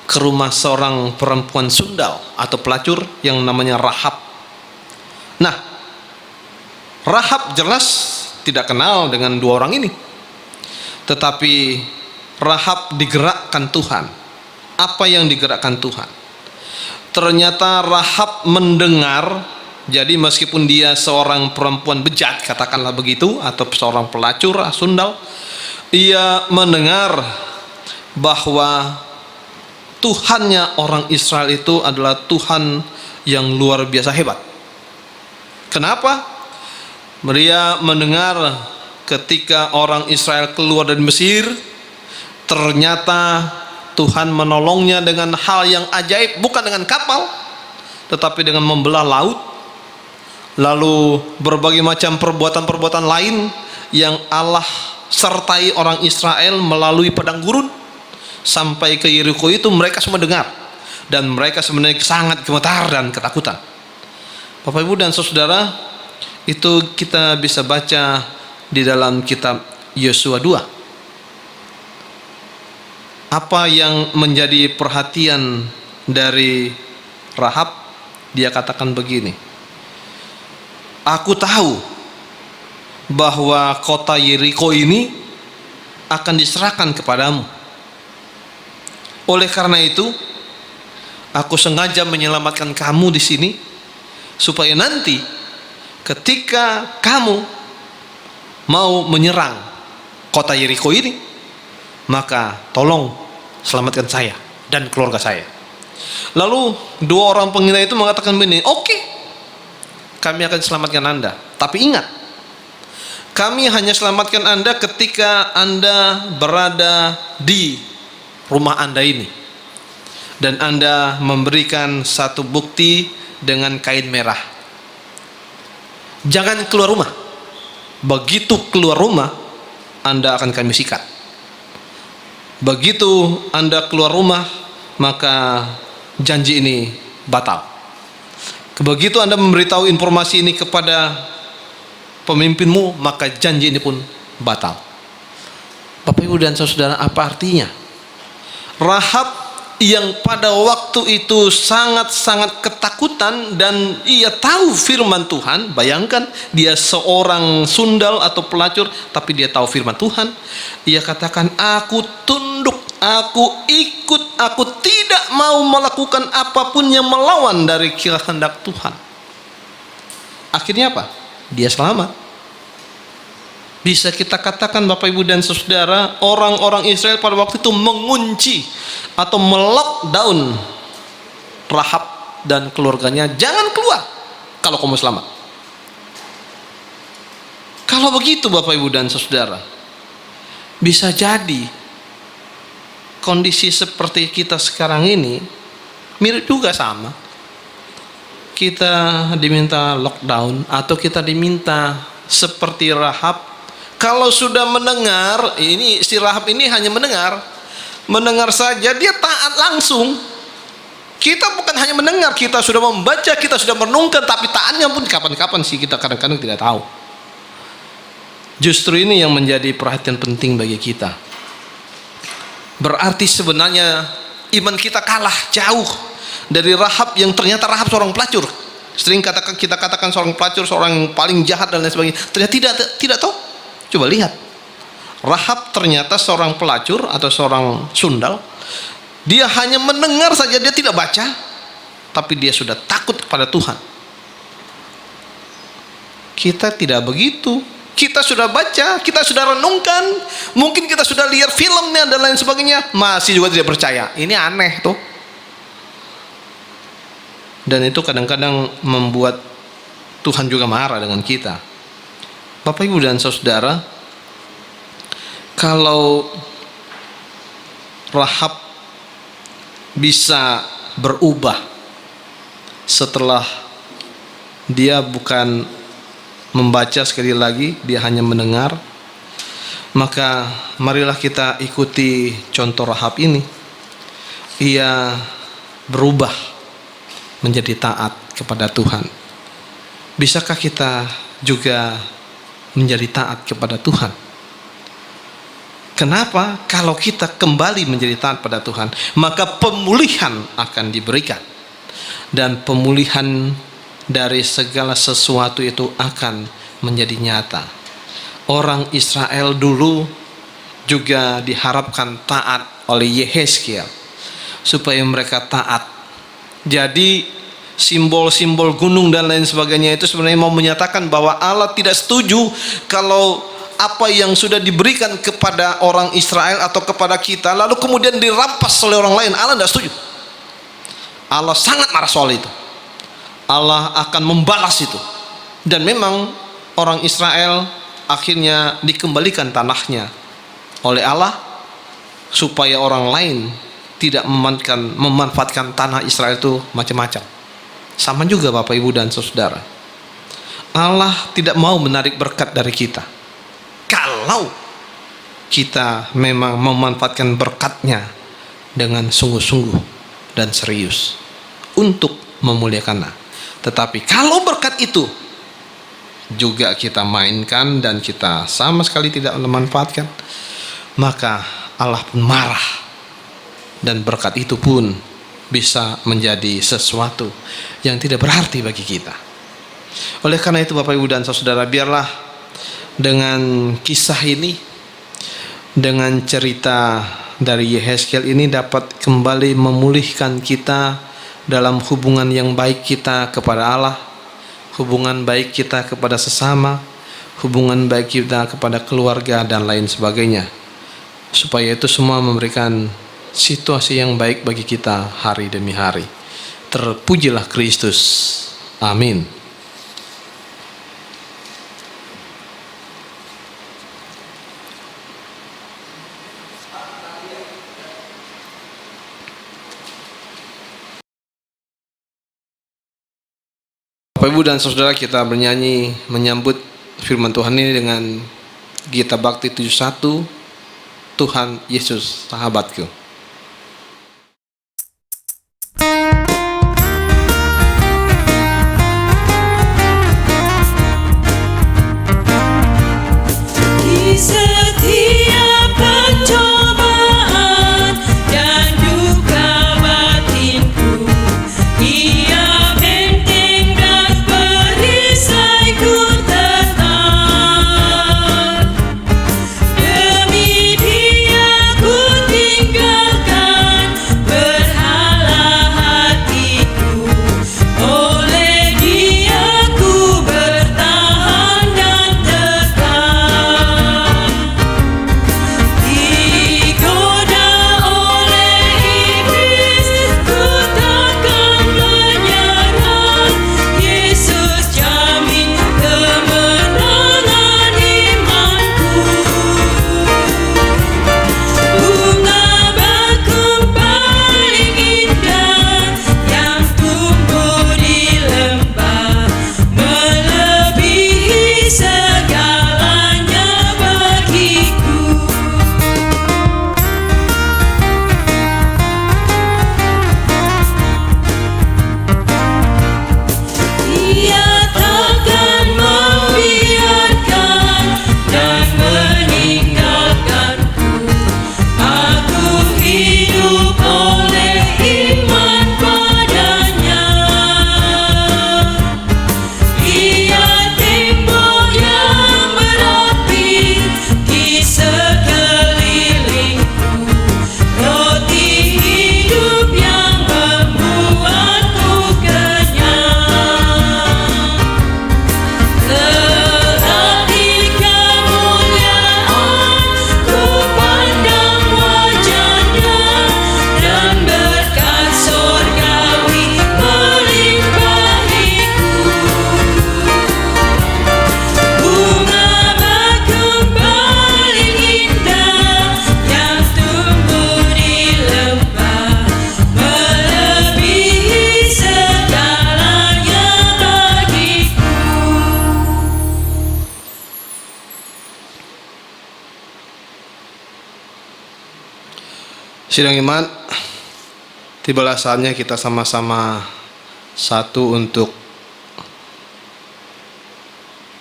ke rumah seorang perempuan sundal atau pelacur yang namanya Rahab. Nah, Rahab jelas tidak kenal dengan 2 orang ini, tetapi Rahab digerakkan Tuhan. Apa yang digerakkan Tuhan? Ternyata Rahab mendengar. Jadi meskipun dia seorang perempuan bejat, katakanlah begitu, atau seorang pelacur sundal, ia mendengar bahwa Tuhannya orang Israel itu adalah Tuhan yang luar biasa hebat. Kenapa? Dia mendengar ketika orang Israel keluar dari Mesir, ternyata Tuhan menolongnya dengan hal yang ajaib, bukan dengan kapal, tetapi dengan membelah laut. Lalu berbagai macam perbuatan-perbuatan lain yang Allah sertai orang Israel melalui padang gurun sampai ke Yeriko itu mereka semua dengar, dan mereka sebenarnya sangat gemetar dan ketakutan. Bapak Ibu dan Saudara, itu kita bisa baca di dalam kitab Yosua 2. Apa yang menjadi perhatian dari Rahab? Dia katakan begini, aku tahu bahwa kota Yeriko ini akan diserahkan kepadamu. Oleh karena itu, aku sengaja menyelamatkan kamu di sini, supaya nanti ketika kamu mau menyerang kota Yeriko ini, maka tolong selamatkan saya dan keluarga saya. Lalu 2 orang pengintai itu mengatakan begini, oke, kami akan selamatkan Anda. Tapi ingat, kami hanya selamatkan Anda ketika Anda berada di rumah Anda ini, dan Anda memberikan satu bukti dengan kain merah. Jangan keluar rumah. Begitu keluar rumah, Anda akan kami sikat. Begitu Anda keluar rumah, maka janji ini batal. Begitu Anda memberitahu informasi ini kepada pemimpinmu, maka janji ini pun batal. Bapak Ibu dan Saudara, apa artinya? Rahab yang pada waktu itu sangat-sangat ketakutan dan ia tahu firman Tuhan. Bayangkan, dia seorang sundal atau pelacur, tapi dia tahu firman Tuhan. Ia katakan, aku tunduk, aku ikut, aku tidak mau melakukan apapun yang melawan dari kehendak Tuhan. Akhirnya apa? Dia selamat. Bisa kita katakan Bapak Ibu dan Saudara, orang-orang Israel pada waktu itu mengunci atau melockdown Rahab dan keluarganya, jangan keluar kalau kamu selamat. Kalau begitu Bapak Ibu dan Saudara, bisa jadi kondisi seperti kita sekarang ini mirip juga sama. Kita diminta lockdown atau kita diminta seperti Rahab. Kalau sudah mendengar, ini si Rahab ini hanya mendengar saja, dia taat langsung. Kita bukan hanya mendengar, kita sudah membaca, kita sudah merenungkan, tapi taatnya pun kapan-kapan sih, kita kadang-kadang tidak tahu. Justru ini yang menjadi perhatian penting bagi kita. Berarti sebenarnya iman kita kalah jauh dari Rahab yang ternyata Rahab seorang pelacur. Sering kita katakan seorang pelacur, seorang yang paling jahat dan lain sebagainya. Ternyata tidak tahu. Coba lihat, Rahab ternyata seorang pelacur atau seorang sundal. Dia hanya mendengar saja, dia tidak baca, tapi dia sudah takut kepada Tuhan. Kita tidak begitu. Kita sudah baca, kita sudah renungkan, mungkin kita sudah lihat filmnya dan lain sebagainya, masih juga tidak percaya. Ini aneh tuh. Dan itu kadang-kadang membuat Tuhan juga marah dengan kita. Bapak Ibu dan Saudara, kalau Rahab bisa berubah setelah dia bukan membaca, sekali lagi dia hanya mendengar, maka marilah kita ikuti contoh Rahab ini. Ia berubah menjadi taat kepada Tuhan. Bisakah kita juga menjadi taat kepada Tuhan? Kenapa? Kalau kita kembali menjadi taat pada Tuhan, maka pemulihan akan diberikan, dan pemulihan dari segala sesuatu itu akan menjadi nyata. Orang Israel dulu juga diharapkan taat oleh Yehezkiel supaya mereka taat. Jadi simbol-simbol gunung dan lain sebagainya itu sebenarnya mau menyatakan bahwa Allah tidak setuju kalau apa yang sudah diberikan kepada orang Israel atau kepada kita lalu kemudian dirampas oleh orang lain. Allah tidak setuju. Allah sangat marah soal itu. Allah akan membalas itu. Dan memang orang Israel akhirnya dikembalikan tanahnya oleh Allah supaya orang lain tidak memanfaatkan tanah Israel itu macam-macam. Sama juga Bapak Ibu dan Saudara, Allah tidak mau menarik berkat dari kita kalau kita memang memanfaatkan berkatnya dengan sungguh-sungguh dan serius untuk memuliakan Allah. Tetapi kalau berkat itu juga kita mainkan dan kita sama sekali tidak memanfaatkan, maka Allah pun marah, dan berkat itu pun bisa menjadi sesuatu yang tidak berarti bagi kita. Oleh karena itu Bapak Ibu dan Saudara, biarlah dengan kisah ini, dengan cerita dari Yehezkiel ini dapat kembali memulihkan kita dalam hubungan yang baik kita kepada Allah, hubungan baik kita kepada sesama, hubungan baik kita kepada keluarga dan lain sebagainya, supaya itu semua memberikan situasi yang baik bagi kita hari demi hari. Terpujilah Kristus. Amin. Bapak Ibu dan Saudara, kita bernyanyi menyambut firman Tuhan ini dengan Gita Bakti 71, Tuhan Yesus Sahabatku. Di setiap pencobaan dan duka batinku, Ia benteng dan perisaiku tetap. Demi Dia ku tinggalkan berhala hatiku, oleh Dia ku bertahan dan tegak. Digoda oleh iblis, ku takkan menyerah. Yesus jamin kemenangan imanku. Bunga bakung paling indah yang tumbuh di lembah, melebihi segalanya bagiku. Ia takkan membiarkan dan meninggalkanku. Aku hidup oleh iman padanya. Ia tembok yang berapi di sekelilingku, roti hidup yang membuatku kenyang. Kelak di kemuliaan ku pandang wajahnya, dan berkat surgawi melimpahiku. Bunga bakung paling indah yang tumbuh di lembah, melebihi segalanya bagiku. Sidang iman, tibalah saatnya kita sama-sama satu untuk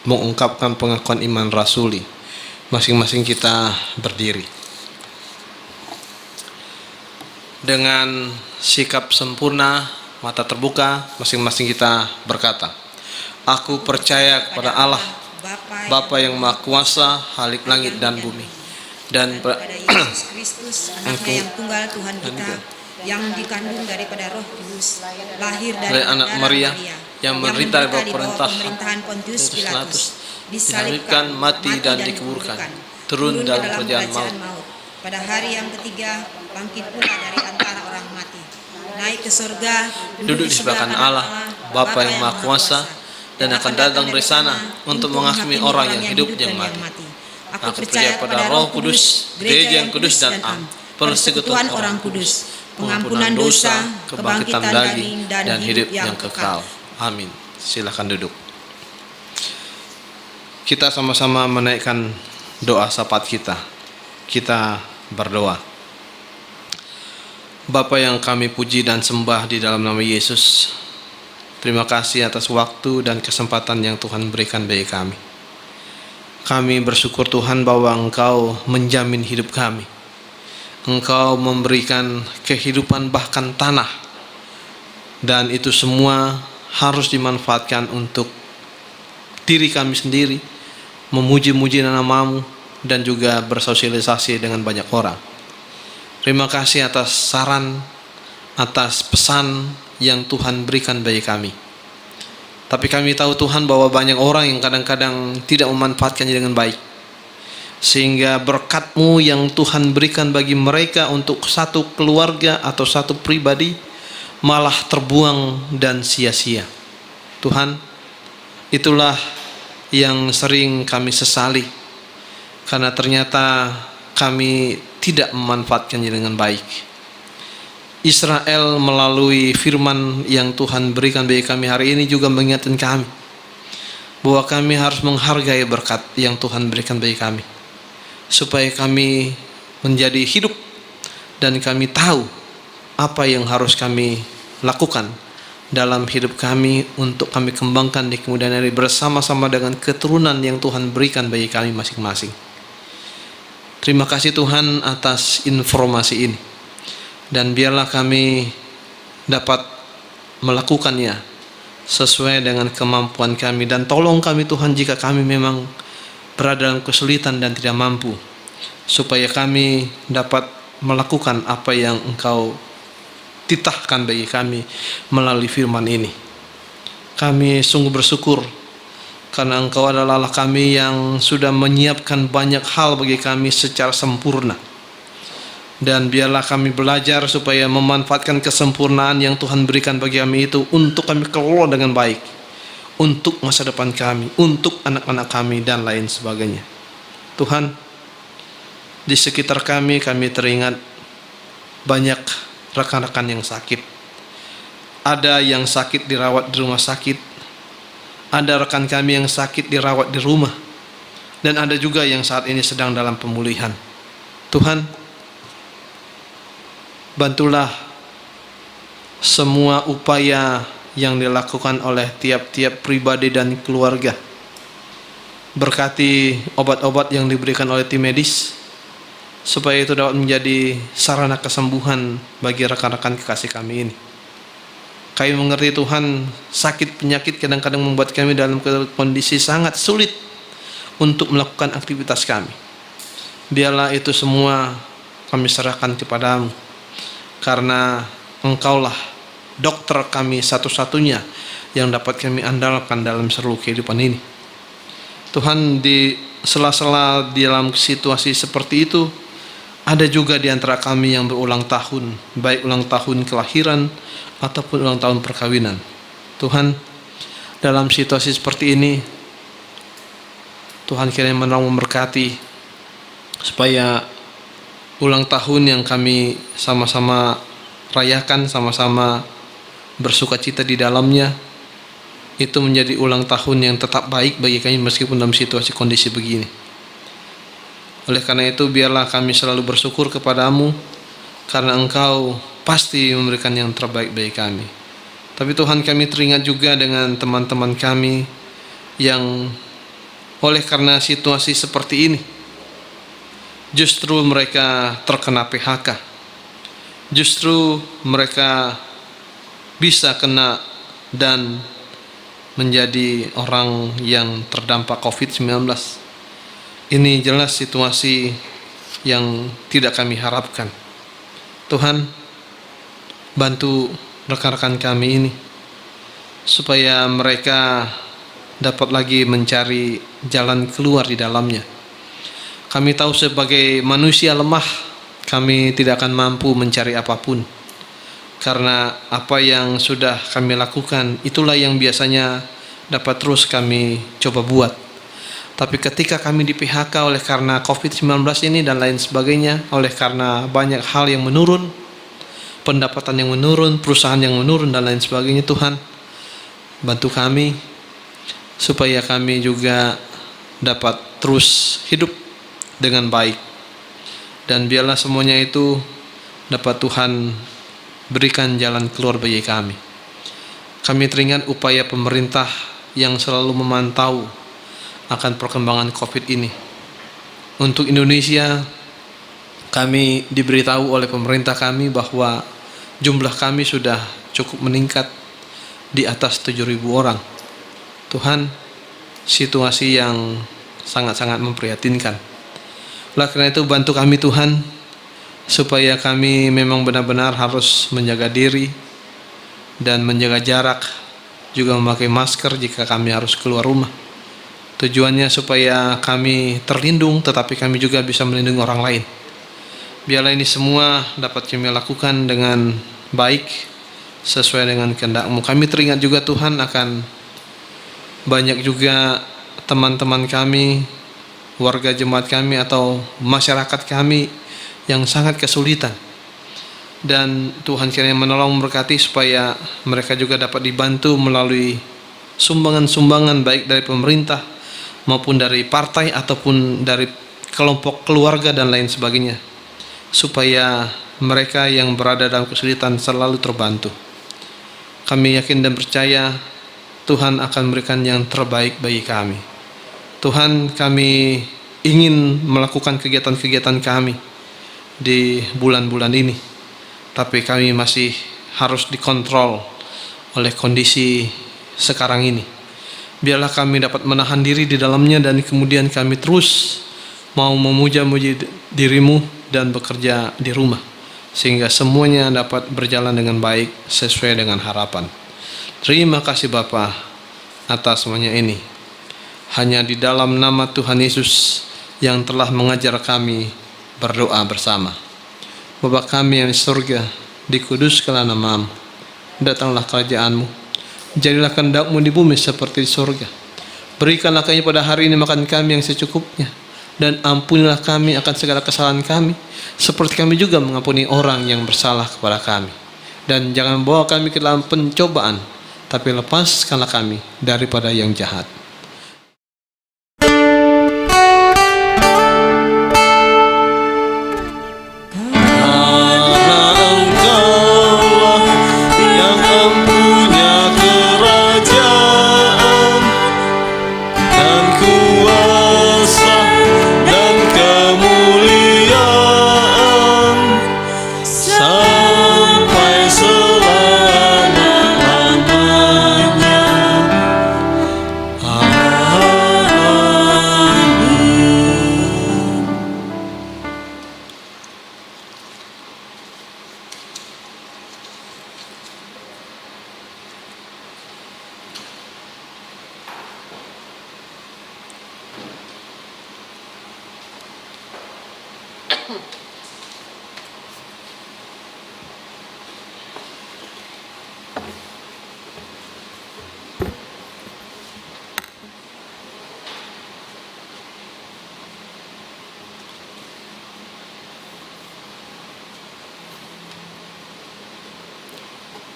mengungkapkan pengakuan iman rasuli. Masing-masing kita berdiri dengan sikap sempurna, mata terbuka. Masing-masing kita berkata, aku percaya kepada Allah, Bapa yang Maha Kuasa, Halik langit dan bumi, dan pada Yesus Kristus, anaknya yang tunggal Tuhan kita, yang dikandung daripada Roh Kudus, lahir dari oleh anak darah Maria, yang menderita di bawah pemerintahan Pontius Pilatus, disalibkan, mati dan dikuburkan, turun dalam kerajaan maut. Pada hari yang ketiga bangkit pula dari antara orang mati, naik ke surga, Duduk di sebelah kanan Allah, Bapa yang Maha Kuasa, dan akan datang dari sana untuk menghakimi orang yang hidup dan yang mati. Aku percaya pada Roh Kudus, gereja yang kudus dan am, persekutuan orang kudus, pengampunan dosa, kebangkitan daging, dan hidup yang kekal. Amin. Silakan duduk. Kita sama-sama menaikkan doa syafaat kita. Kita berdoa. Bapa yang kami puji dan sembah di dalam nama Yesus, terima kasih atas waktu dan kesempatan yang Tuhan berikan bagi kami. Kami bersyukur Tuhan bahwa Engkau menjamin hidup kami. Engkau memberikan kehidupan bahkan tanah. Dan itu semua harus dimanfaatkan untuk diri kami sendiri, memuji-muji nama-Mu, dan juga bersosialisasi dengan banyak orang. Terima kasih atas saran, atas pesan yang Tuhan berikan bagi kami. Tapi kami tahu Tuhan bahwa banyak orang yang kadang-kadang tidak memanfaatkannya dengan baik. Sehingga berkat-Mu yang Tuhan berikan bagi mereka untuk satu keluarga atau satu pribadi malah terbuang dan sia-sia. Tuhan, itulah yang sering kami sesali. Karena ternyata kami tidak memanfaatkannya dengan baik. Israel melalui firman yang Tuhan berikan bagi kami hari ini juga mengingatkan kami bahwa kami harus menghargai berkat yang Tuhan berikan bagi kami, supaya kami menjadi hidup dan kami tahu apa yang harus kami lakukan dalam hidup kami untuk kami kembangkan di kemudian hari bersama-sama dengan keturunan yang Tuhan berikan bagi kami masing-masing. Terima kasih Tuhan atas informasi ini, dan biarlah kami dapat melakukannya sesuai dengan kemampuan kami, dan tolong kami Tuhan jika kami memang berada dalam kesulitan dan tidak mampu, supaya kami dapat melakukan apa yang Engkau titahkan bagi kami melalui firman ini. Kami sungguh bersyukur karena Engkau adalah Allah kami yang sudah menyiapkan banyak hal bagi kami secara sempurna. Dan biarlah kami belajar supaya memanfaatkan kesempurnaan yang Tuhan berikan bagi kami itu untuk kami kelola dengan baik, untuk masa depan kami, untuk anak-anak kami, dan lain sebagainya. Tuhan, di sekitar kami teringat banyak rekan-rekan yang sakit. Ada yang sakit dirawat di rumah sakit, ada rekan kami yang sakit dirawat di rumah, dan ada juga yang saat ini sedang dalam pemulihan. Tuhan, bantulah semua upaya yang dilakukan oleh tiap-tiap pribadi dan keluarga. Berkati obat-obat yang diberikan oleh tim medis, supaya itu dapat menjadi sarana kesembuhan bagi rekan-rekan kekasih kami ini. Kami mengerti Tuhan, sakit penyakit kadang-kadang membuat kami dalam kondisi sangat sulit untuk melakukan aktivitas kami. Biarlah itu semua kami serahkan kepadamu, karena Engkaulah dokter kami satu-satunya yang dapat kami andalkan dalam seluruh kehidupan ini. Tuhan, di sela-sela dalam situasi seperti itu, ada juga di antara kami yang berulang tahun, baik ulang tahun kelahiran ataupun ulang tahun perkawinan. Tuhan, dalam situasi seperti ini, Tuhan kiranya menolong memberkati supaya ulang tahun yang kami sama-sama rayakan, sama-sama bersukacita di dalamnya, itu menjadi ulang tahun yang tetap baik bagi kami meskipun dalam situasi kondisi begini. Oleh karena itu, biarlah kami selalu bersyukur kepadamu, karena Engkau pasti memberikan yang terbaik bagi kami. Tapi Tuhan, kami teringat juga dengan teman-teman kami yang oleh karena situasi seperti ini, justru mereka terkena PHK. Justru mereka bisa kena dan menjadi orang yang terdampak COVID-19. Ini jelas situasi yang tidak kami harapkan. Tuhan, bantu rekan-rekan kami ini supaya mereka dapat lagi mencari jalan keluar di dalamnya. Kami tahu sebagai manusia lemah, kami tidak akan mampu mencari apapun, karena apa yang sudah kami lakukan itulah yang biasanya dapat terus kami coba buat. Tapi ketika kami di PHK oleh karena COVID-19 ini dan lain sebagainya, oleh karena banyak hal yang menurun, pendapatan yang menurun, perusahaan yang menurun dan lain sebagainya, Tuhan, bantu kami supaya kami juga dapat terus hidup dengan baik. Dan biarlah semuanya itu dapat Tuhan berikan jalan keluar bagi kami. Kami teringat upaya pemerintah yang selalu memantau akan perkembangan COVID ini. Untuk Indonesia, kami diberitahu oleh pemerintah kami bahwa jumlah kami sudah cukup meningkat di atas 7.000 orang. Tuhan, situasi yang sangat-sangat memprihatinkan. Oleh karena itu, bantu kami Tuhan, supaya kami memang benar-benar harus menjaga diri dan menjaga jarak, juga memakai masker jika kami harus keluar rumah. Tujuannya supaya kami terlindung, tetapi kami juga bisa melindungi orang lain. Biarlah ini semua dapat kami lakukan dengan baik, sesuai dengan kehendak-Mu. Kami teringat juga Tuhan akan banyak juga teman-teman kami, warga jemaat kami atau masyarakat kami yang sangat kesulitan. dan Tuhan kiranya menolong memberkati supaya mereka juga dapat dibantu melalui sumbangan-sumbangan baik dari pemerintah maupun dari partai ataupun dari kelompok keluarga dan lain sebagainya, supaya mereka yang berada dalam kesulitan selalu terbantu. Kami yakin dan percaya Tuhan akan memberikan yang terbaik bagi kami. Tuhan, kami ingin melakukan kegiatan-kegiatan kami di bulan-bulan ini, tapi kami masih harus dikontrol oleh kondisi sekarang ini. Biarlah kami dapat menahan diri di dalamnya dan kemudian kami terus mau memuja-muji dirimu dan bekerja di rumah, sehingga semuanya dapat berjalan dengan baik sesuai dengan harapan. Terima kasih Bapa atas semuanya ini. Hanya di dalam nama Tuhan Yesus yang telah mengajar kami berdoa bersama. Bapa kami yang di surga, dikuduskanlah nama-Mu, datanglah kerajaan-Mu, jadilah kehendak-Mu di bumi seperti di surga. Berikanlah kami pada hari ini makan kami yang secukupnya, dan ampunilah kami akan segala kesalahan kami, seperti kami juga mengampuni orang yang bersalah kepada kami. Dan jangan bawa kami ke dalam pencobaan, tapi lepaskanlah kami daripada yang jahat.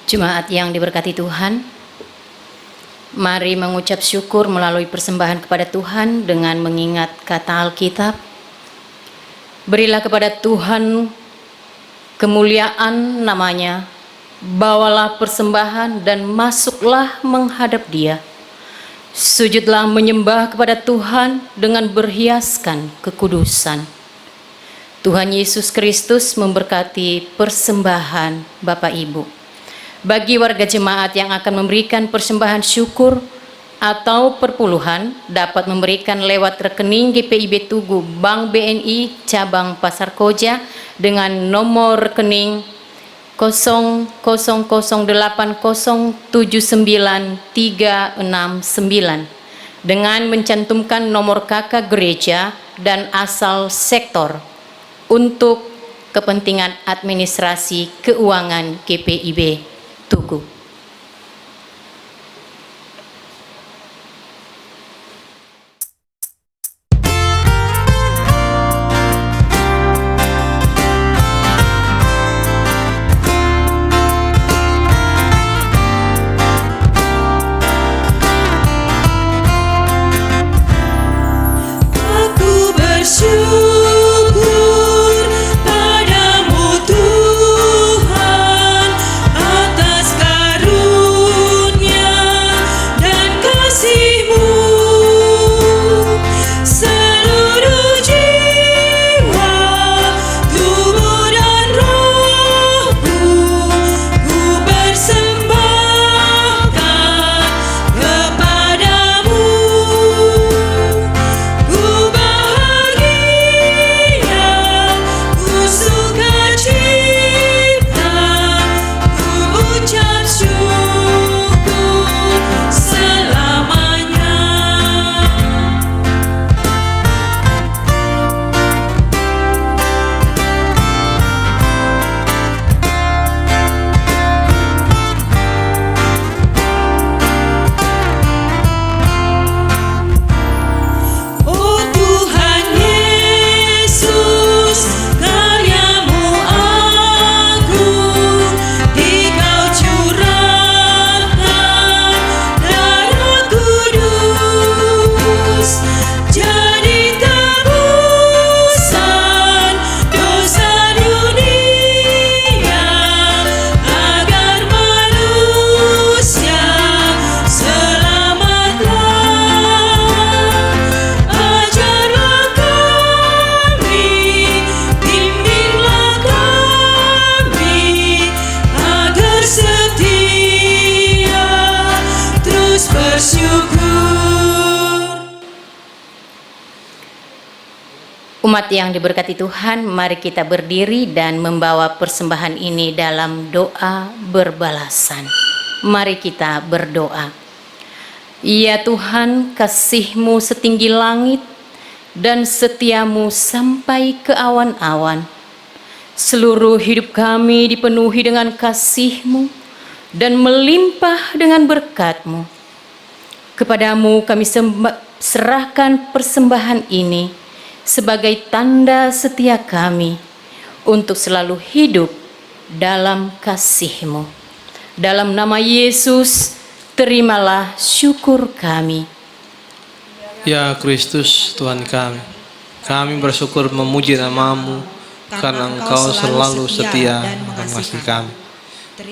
Jemaat yang diberkati Tuhan, mari mengucap syukur melalui persembahan kepada Tuhan dengan mengingat kata Alkitab. Berilah kepada Tuhan kemuliaan namanya, bawalah persembahan dan masuklah menghadap Dia. Sujudlah menyembah kepada Tuhan dengan berhiaskan kekudusan. Tuhan Yesus Kristus memberkati persembahan Bapak Ibu. Bagi warga jemaat yang akan memberikan persembahan syukur atau perpuluhan, dapat memberikan lewat rekening GPIB Tugu Bank BNI Cabang Pasar Koja dengan nomor rekening 0008079369 dengan mencantumkan nomor KK gereja dan asal sektor untuk kepentingan administrasi keuangan GPIB Tugu. Aku bersyukur padamu Tuhan atas karuniamu Umat yang diberkati Tuhan, mari kita berdiri dan membawa persembahan ini dalam doa berbalasan. Mari kita berdoa. Ya Tuhan, kasih-Mu setinggi langit dan setia-Mu sampai ke awan-awan. Seluruh hidup kami dipenuhi dengan kasih-Mu dan melimpah dengan berkat-Mu. Kepadamu kami serahkan persembahan ini sebagai tanda setia kami untuk selalu hidup dalam kasih-Mu. Dalam nama Yesus, terimalah syukur kami. Ya Kristus Tuhan kami bersyukur memuji nama-Mu karena Engkau selalu setia dan mengasihi kami.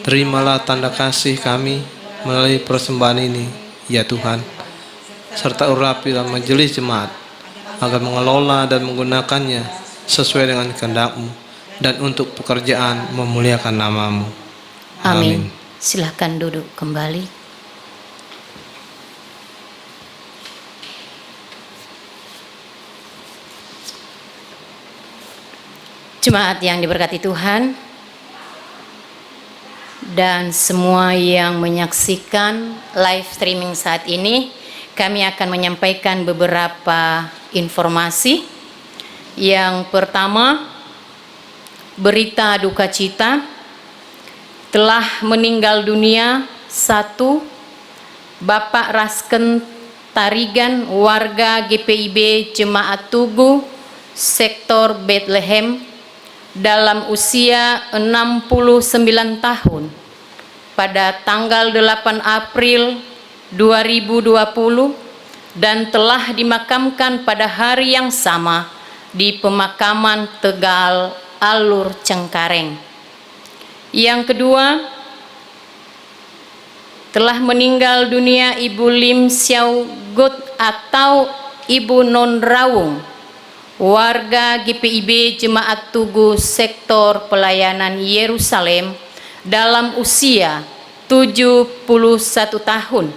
Terimalah tanda kasih kami melalui persembahan ini, ya Tuhan, serta urapi dalam majelis jemaat agar mengelola dan menggunakannya sesuai dengan kehendak-Mu dan untuk pekerjaan memuliakan nama-Mu. Amin. Silahkan duduk kembali. Jemaat yang diberkati Tuhan dan semua yang menyaksikan live streaming saat ini, kami akan menyampaikan beberapa informasi. Yang pertama, berita duka cita, telah meninggal dunia satu Bapak Rasken Tarigan, warga GPIB Jemaat Tugu Sektor Bethlehem, dalam usia 69 tahun pada tanggal 8 April 2020 dan telah dimakamkan pada hari yang sama di pemakaman Tegal Alur Cengkareng. Yang kedua, telah meninggal dunia Ibu Lim Xiao Gut atau Ibu Non Rawung, warga GPIB Jemaat Tugu Sektor Pelayanan Yerusalem, dalam usia 71 tahun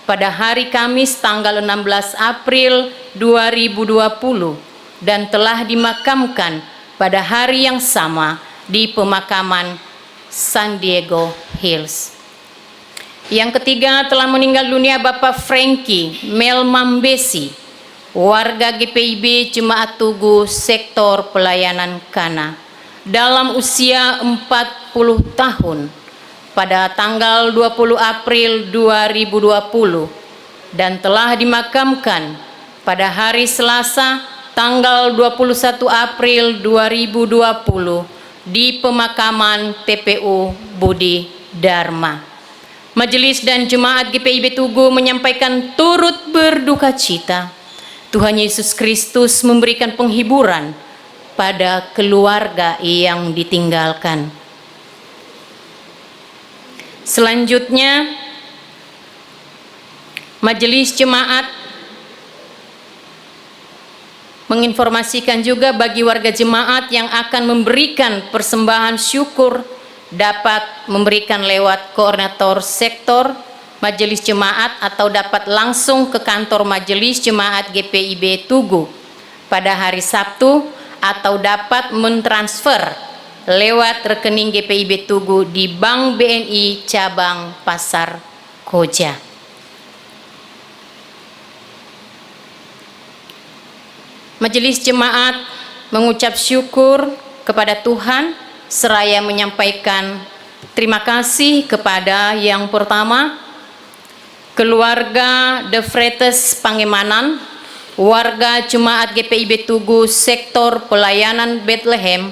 pada hari Kamis tanggal 16 April 2020 dan telah dimakamkan pada hari yang sama di pemakaman San Diego Hills. Yang ketiga, telah meninggal dunia Bapak Frankie Melmambesi, warga GPIB Jemaat Tugu Sektor Pelayanan Kana, dalam usia 40 tahun pada tanggal 20 April 2020 dan telah dimakamkan pada hari Selasa tanggal 21 April 2020 di pemakaman TPU Budi Dharma. Majelis dan jemaat GPIB Tugu menyampaikan turut berduka cita. Tuhan Yesus Kristus memberikan penghiburan pada keluarga yang ditinggalkan. Selanjutnya, majelis jemaat menginformasikan juga bagi warga jemaat yang akan memberikan persembahan syukur dapat memberikan lewat koordinator sektor majelis jemaat atau dapat langsung ke kantor majelis jemaat GPIB Tugu pada hari Sabtu atau dapat mentransfer lewat rekening GPIB Tugu di Bank BNI Cabang Pasar Koja. Majelis jemaat mengucap syukur kepada Tuhan seraya menyampaikan terima kasih kepada yang pertama keluarga De Vretes Pangemanan, warga jemaat GPIB Tugu Sektor Pelayanan Bethlehem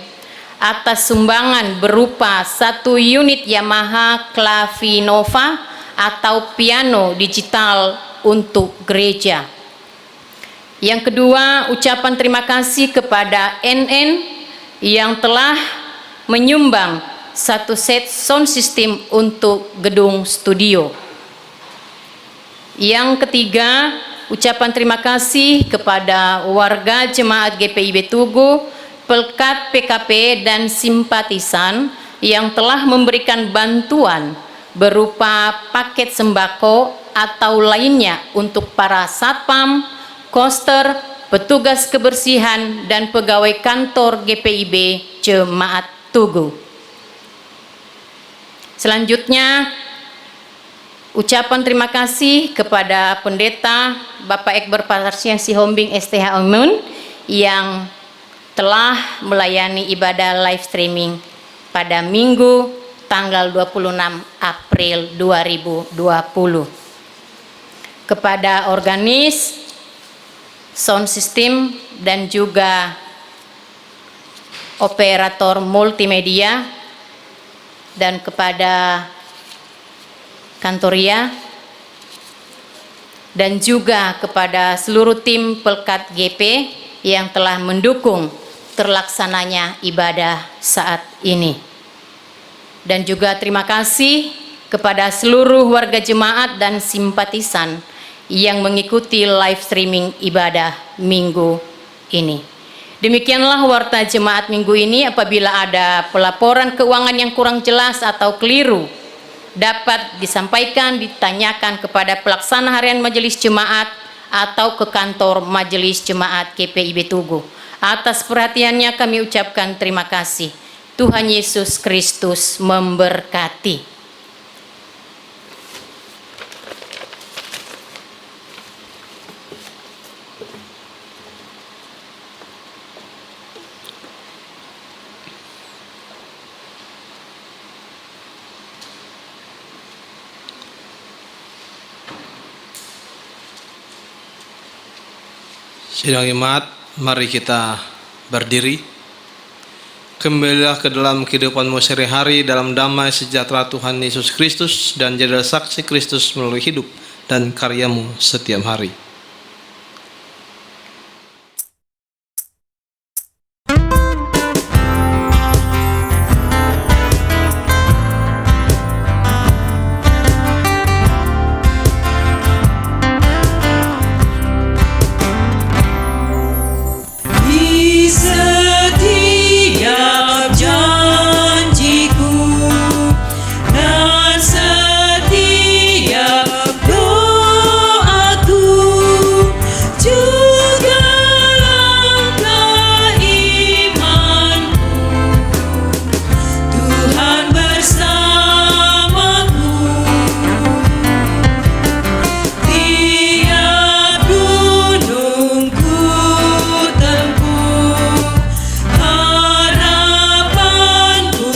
atas sumbangan berupa 1 unit Yamaha Clavinova atau piano digital untuk gereja. Yang kedua, ucapan terima kasih kepada NN yang telah menyumbang 1 set sound system untuk gedung studio. Yang ketiga, ucapan terima kasih kepada warga jemaat GPIB Tugu, Pelkat PKP dan simpatisan yang telah memberikan bantuan berupa paket sembako atau lainnya untuk para satpam, koster, petugas kebersihan, dan pegawai kantor GPIB Jemaat Tugu. Selanjutnya, ucapan terima kasih kepada Pendeta Bapak Ekber Patarsian Sihombing STH Omun yang telah melayani ibadah live streaming pada Minggu tanggal 26 April 2020. Kepada organis, sound system, dan juga operator multimedia, dan kepada kantoria, dan juga kepada seluruh tim Pelkat GP yang telah mendukung terlaksananya ibadah saat ini. Dan juga terima kasih kepada seluruh warga jemaat dan simpatisan yang mengikuti live streaming ibadah minggu ini. Demikianlah warta jemaat minggu ini. Apabila ada pelaporan keuangan yang kurang jelas atau keliru, dapat disampaikan, ditanyakan kepada pelaksana harian majelis jemaat atau ke kantor majelis jemaat GPIB Tugu. Atas perhatiannya kami ucapkan terima kasih. Tuhan Yesus Kristus memberkati. Sidang jemaat, mari kita berdiri. Kembalilah ke dalam kehidupanmu sehari-hari dalam damai sejahtera Tuhan Yesus Kristus dan jadilah saksi Kristus melalui hidup dan karyamu setiap hari. Di setiap janjiku dan setiap doaku, juga langkah imanku, Tuhan bersamaku. Tiap gunungku tempuh, harapanku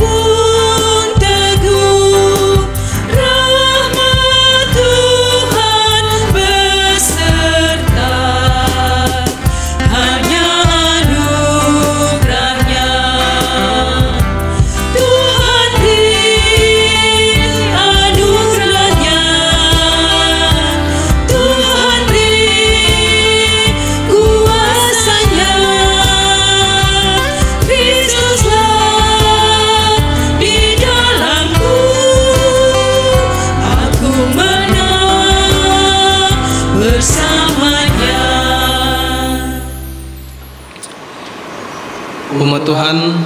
pun teguh. Rahmat Tuhan beserta, hanya anugerahnya. Tuhan beri anugerahnya, Tuhan beri kuasanya. Kristuslah di dalamku, aku menang bersamanya. Umat Tuhan,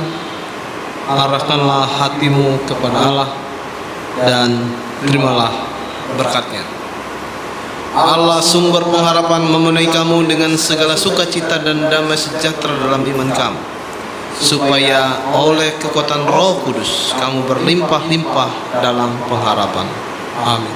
arahkanlah hatimu kepada Allah dan terimalah berkat-Nya. Allah sumber pengharapan memenuhi kamu dengan segala sukacita dan damai sejahtera dalam iman kamu, supaya oleh kekuatan Roh Kudus kamu berlimpah-limpah dalam pengharapan. Amin.